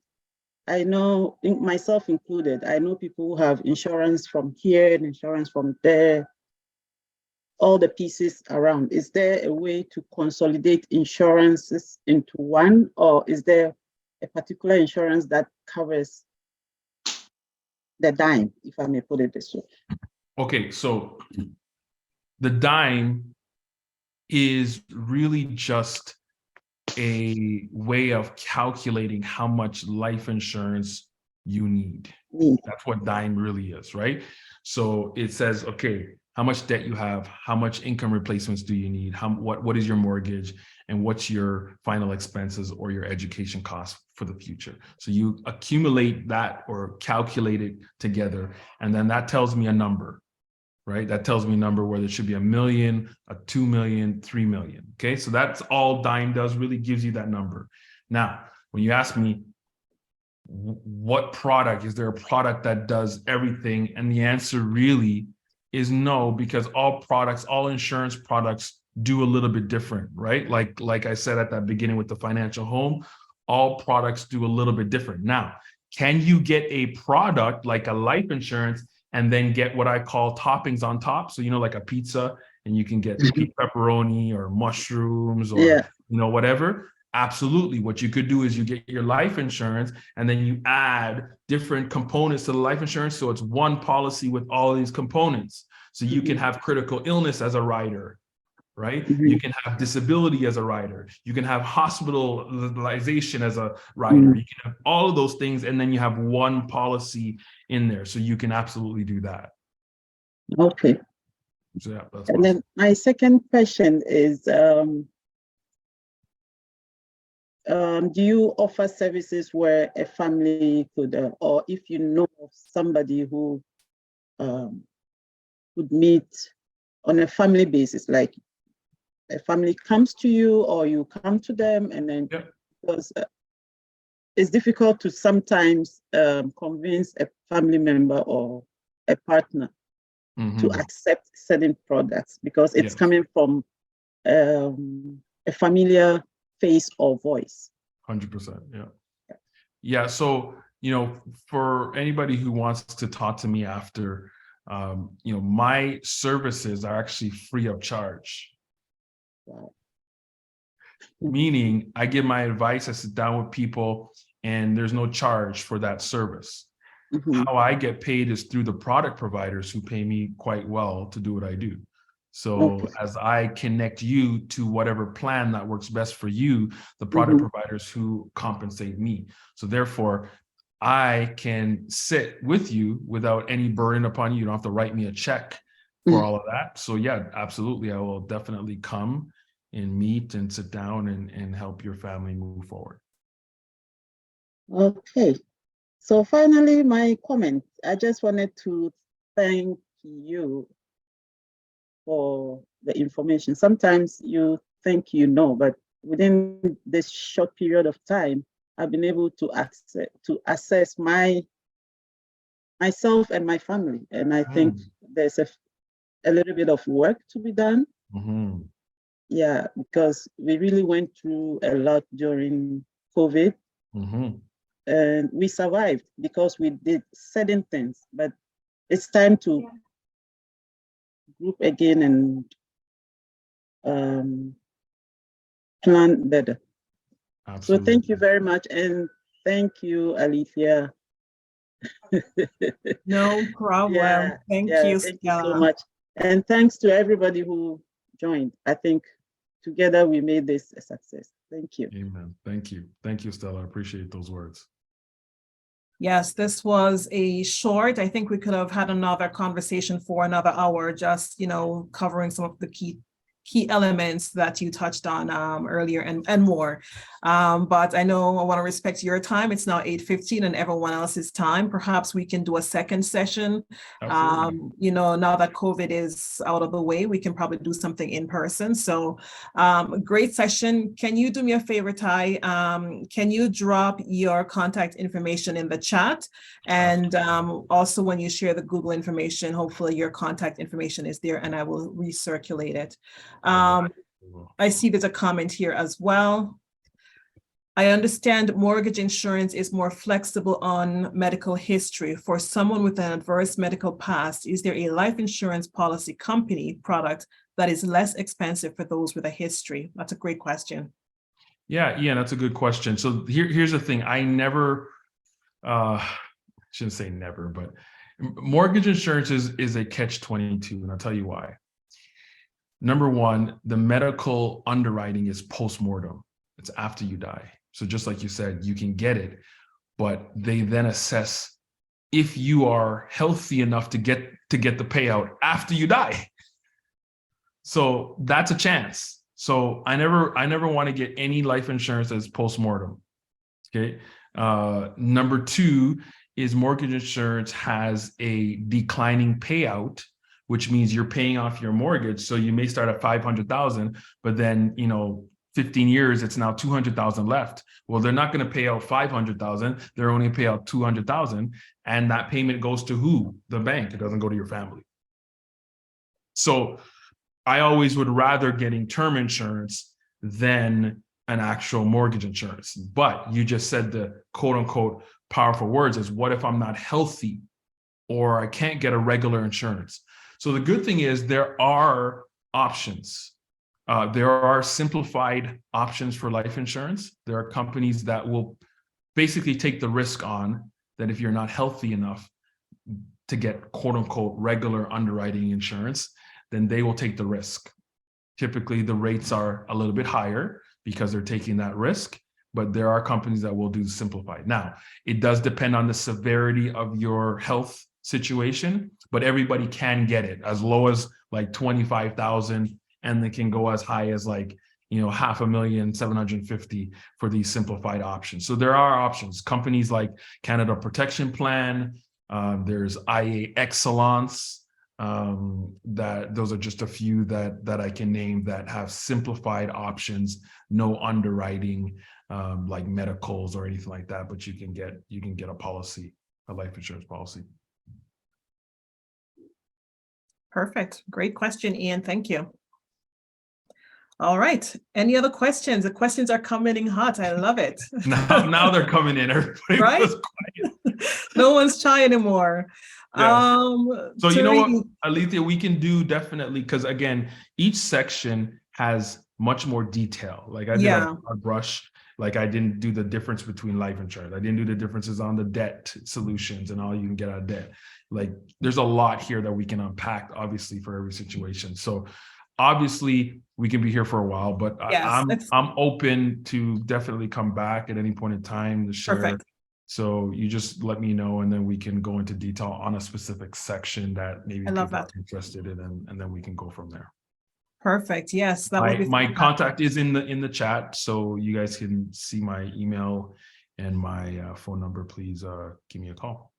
I know, myself included, I know people who have insurance from here and insurance from there, all the pieces around. Is there a way to consolidate insurances into one, or is there a particular insurance that covers the DIME, if I may put it this way? Okay, so the DIME is really just a way of calculating how much life insurance you need. That's what DIME really is, right? So it says, okay, how much debt you have, how much income replacements do you need, what is your mortgage, and what's your final expenses or your education costs for the future. So you accumulate that or calculate it together, and then that tells me a number, right? That tells me a number whether it should be $1 million, $2 million, $3 million. Okay, so that's all DIME does, really gives you that number. Now, when you ask me, what product, is there a product that does everything? And the answer really is no, because all insurance products do a little bit different, right? Like I said at that beginning with the financial home, all products do a little bit different. Now, can you get a product like a life insurance and then get what I call toppings on top? So, you know, like a pizza, and you can get pepperoni or mushrooms or, you know, whatever. Absolutely. What you could do is you get your life insurance and then you add different components to the life insurance. So it's one policy with all these components. So you can have critical illness as a rider, right? You can have disability as a rider. You can have hospitalization as a rider. You can have all of those things, and then you have one policy in there. So you can absolutely do that. Okay. So yeah, that's and then my second question is, do you offer services where a family could, or if you know of somebody who would meet on a family basis, like a family comes to you or you come to them, and then because it's difficult to sometimes convince a family member or a partner to accept certain products because it's coming from a familiar face or voice. 100%. Yeah. So, you know, for anybody who wants to talk to me after, you know, my services are actually free of charge. Wow. Meaning I give my advice, I sit down with people, and there's no charge for that service. How I get paid is through the product providers who pay me quite well to do what I do. So as I connect you to whatever plan that works best for you, the product providers who compensate me. So therefore, I can sit with you without any burden upon you. You don't have to write me a check for all of that. So yeah, absolutely. I will definitely come and meet and sit down and help your family move forward. Okay. So finally, my comment. I just wanted to thank you for the information. Sometimes you think you know, but within this short period of time, I've been able to assess myself and my family. And I think there's a little bit of work to be done. Yeah, because we really went through a lot during COVID. And we survived because we did certain things, but it's time to group again and plan better. Absolutely. So thank you very much. And Thank you, Alethia. No problem. Yeah, Thank yeah, you, thank you so Stella. much. And thanks to everybody who joined. I think together we made this a success. Thank you. Amen. Thank you. Thank you, Stella. I appreciate those words. Yes, this was a short. I think we could have had another conversation for another hour, just, covering some of the key elements that you touched on earlier and more. But I know I want to respect your time. It's now 8:15 and everyone else's time. Perhaps we can do a second session. Now that COVID is out of the way, we can probably do something in person. So great session. Can you do me a favor, Ty? Can you drop your contact information in the chat? And also when you share the Google information, hopefully your contact information is there and I will recirculate it. I see there's a comment here as well. I understand mortgage insurance is more flexible on medical history. For someone with an adverse medical past, is there a life insurance policy company product that is less expensive for those with a history? That's a great question. Yeah, that's a good question. So here's the thing. I never, shouldn't say never, but mortgage insurance is a catch-22, and I'll tell you why. Number one, the medical underwriting is post-mortem. It's after you die. So just like you said, you can get it, but they then assess if you are healthy enough to get the payout after you die. So that's a chance. So I never want to get any life insurance that's post-mortem. Okay. Number two is mortgage insurance has a declining payout, which means you're paying off your mortgage. So you may start at 500,000, but then, 15 years, it's now 200,000 left. Well, they're not going to pay out 500,000. They're only pay out 200,000. And that payment goes to who? The bank. It doesn't go to your family. So I always would rather getting term insurance than an actual mortgage insurance. But you just said the quote unquote powerful words is, what if I'm not healthy or I can't get a regular insurance? So the good thing is there are options. There are simplified options for life insurance. There are companies that will basically take the risk on that if you're not healthy enough to get quote unquote regular underwriting insurance, then they will take the risk. Typically the rates are a little bit higher because they're taking that risk, but there are companies that will do simplified. Now, it does depend on the severity of your health situation, but everybody can get it as low as like 25,000, and they can go as high as like, $500,750 for these simplified options. So there are options. Companies like Canada Protection Plan, there's IA Excellence, that those are just a few that I can name that have simplified options, no underwriting, like medicals or anything like that, but you can get a policy, a life insurance policy. Perfect. Great question, Ian. Thank you. All right. Any other questions? The questions are coming in hot. I love it. Now they're coming in. Everybody right? was quiet. No one's shy anymore. Yes. So you know what, Alethia, we can do definitely, because again, each section has much more detail. Like I did a brush, like I didn't do the difference between life insurance. I didn't do the differences on the debt solutions and all you can get out of debt. Like there's a lot here that we can unpack, obviously, for every situation. So obviously we can be here for a while, but I'm open to definitely come back at any point in time to share. Perfect. So you just let me know, and then we can go into detail on a specific section that maybe people are interested in, and then we can go from there. Perfect. Yes, that would be my contact is in the chat, so you guys can see my email and my phone number. Please give me a call.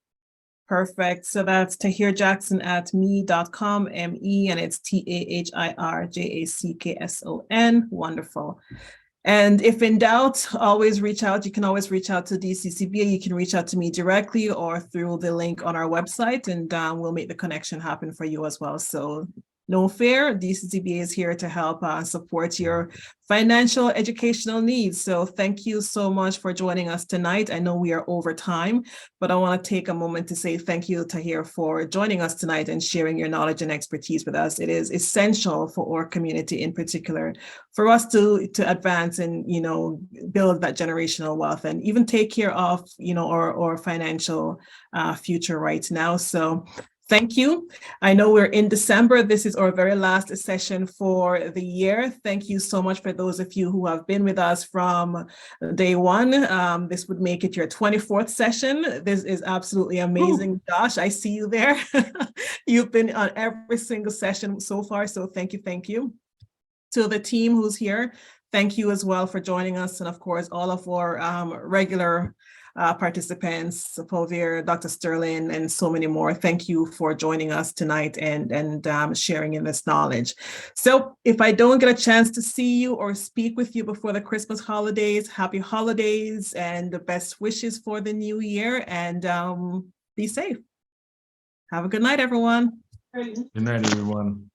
Perfect. So that's tahirjackson@me.com, M-E, and it's TAHIRJACKSON. Wonderful. And if in doubt, always reach out. You can always reach out to DCCBA. You can reach out to me directly or through the link on our website, and we'll make the connection happen for you as well. So no fear, DCCBA is here to help support your financial educational needs. So thank you so much for joining us tonight. I know we are over time, but I want to take a moment to say thank you, Tahir, for joining us tonight and sharing your knowledge and expertise with us. It is essential for our community in particular, for us to advance and, build that generational wealth and even take care of, our financial future right now. So thank you. I know we're in December. This is our very last session for the year. Thank you so much for those of you who have been with us from day one. This would make it your 24th session. This is absolutely amazing. Ooh. Josh, I see you there. You've been on every single session so far. So thank you. Thank you. To the team who's here, thank you as well for joining us. And of course, all of our regular participants, Povir, Dr. Sterling, and so many more. Thank you for joining us tonight and sharing in this knowledge. So if I don't get a chance to see you or speak with you before the Christmas holidays, happy holidays and the best wishes for the new year, and be safe. Have a good night, everyone. Good night, everyone.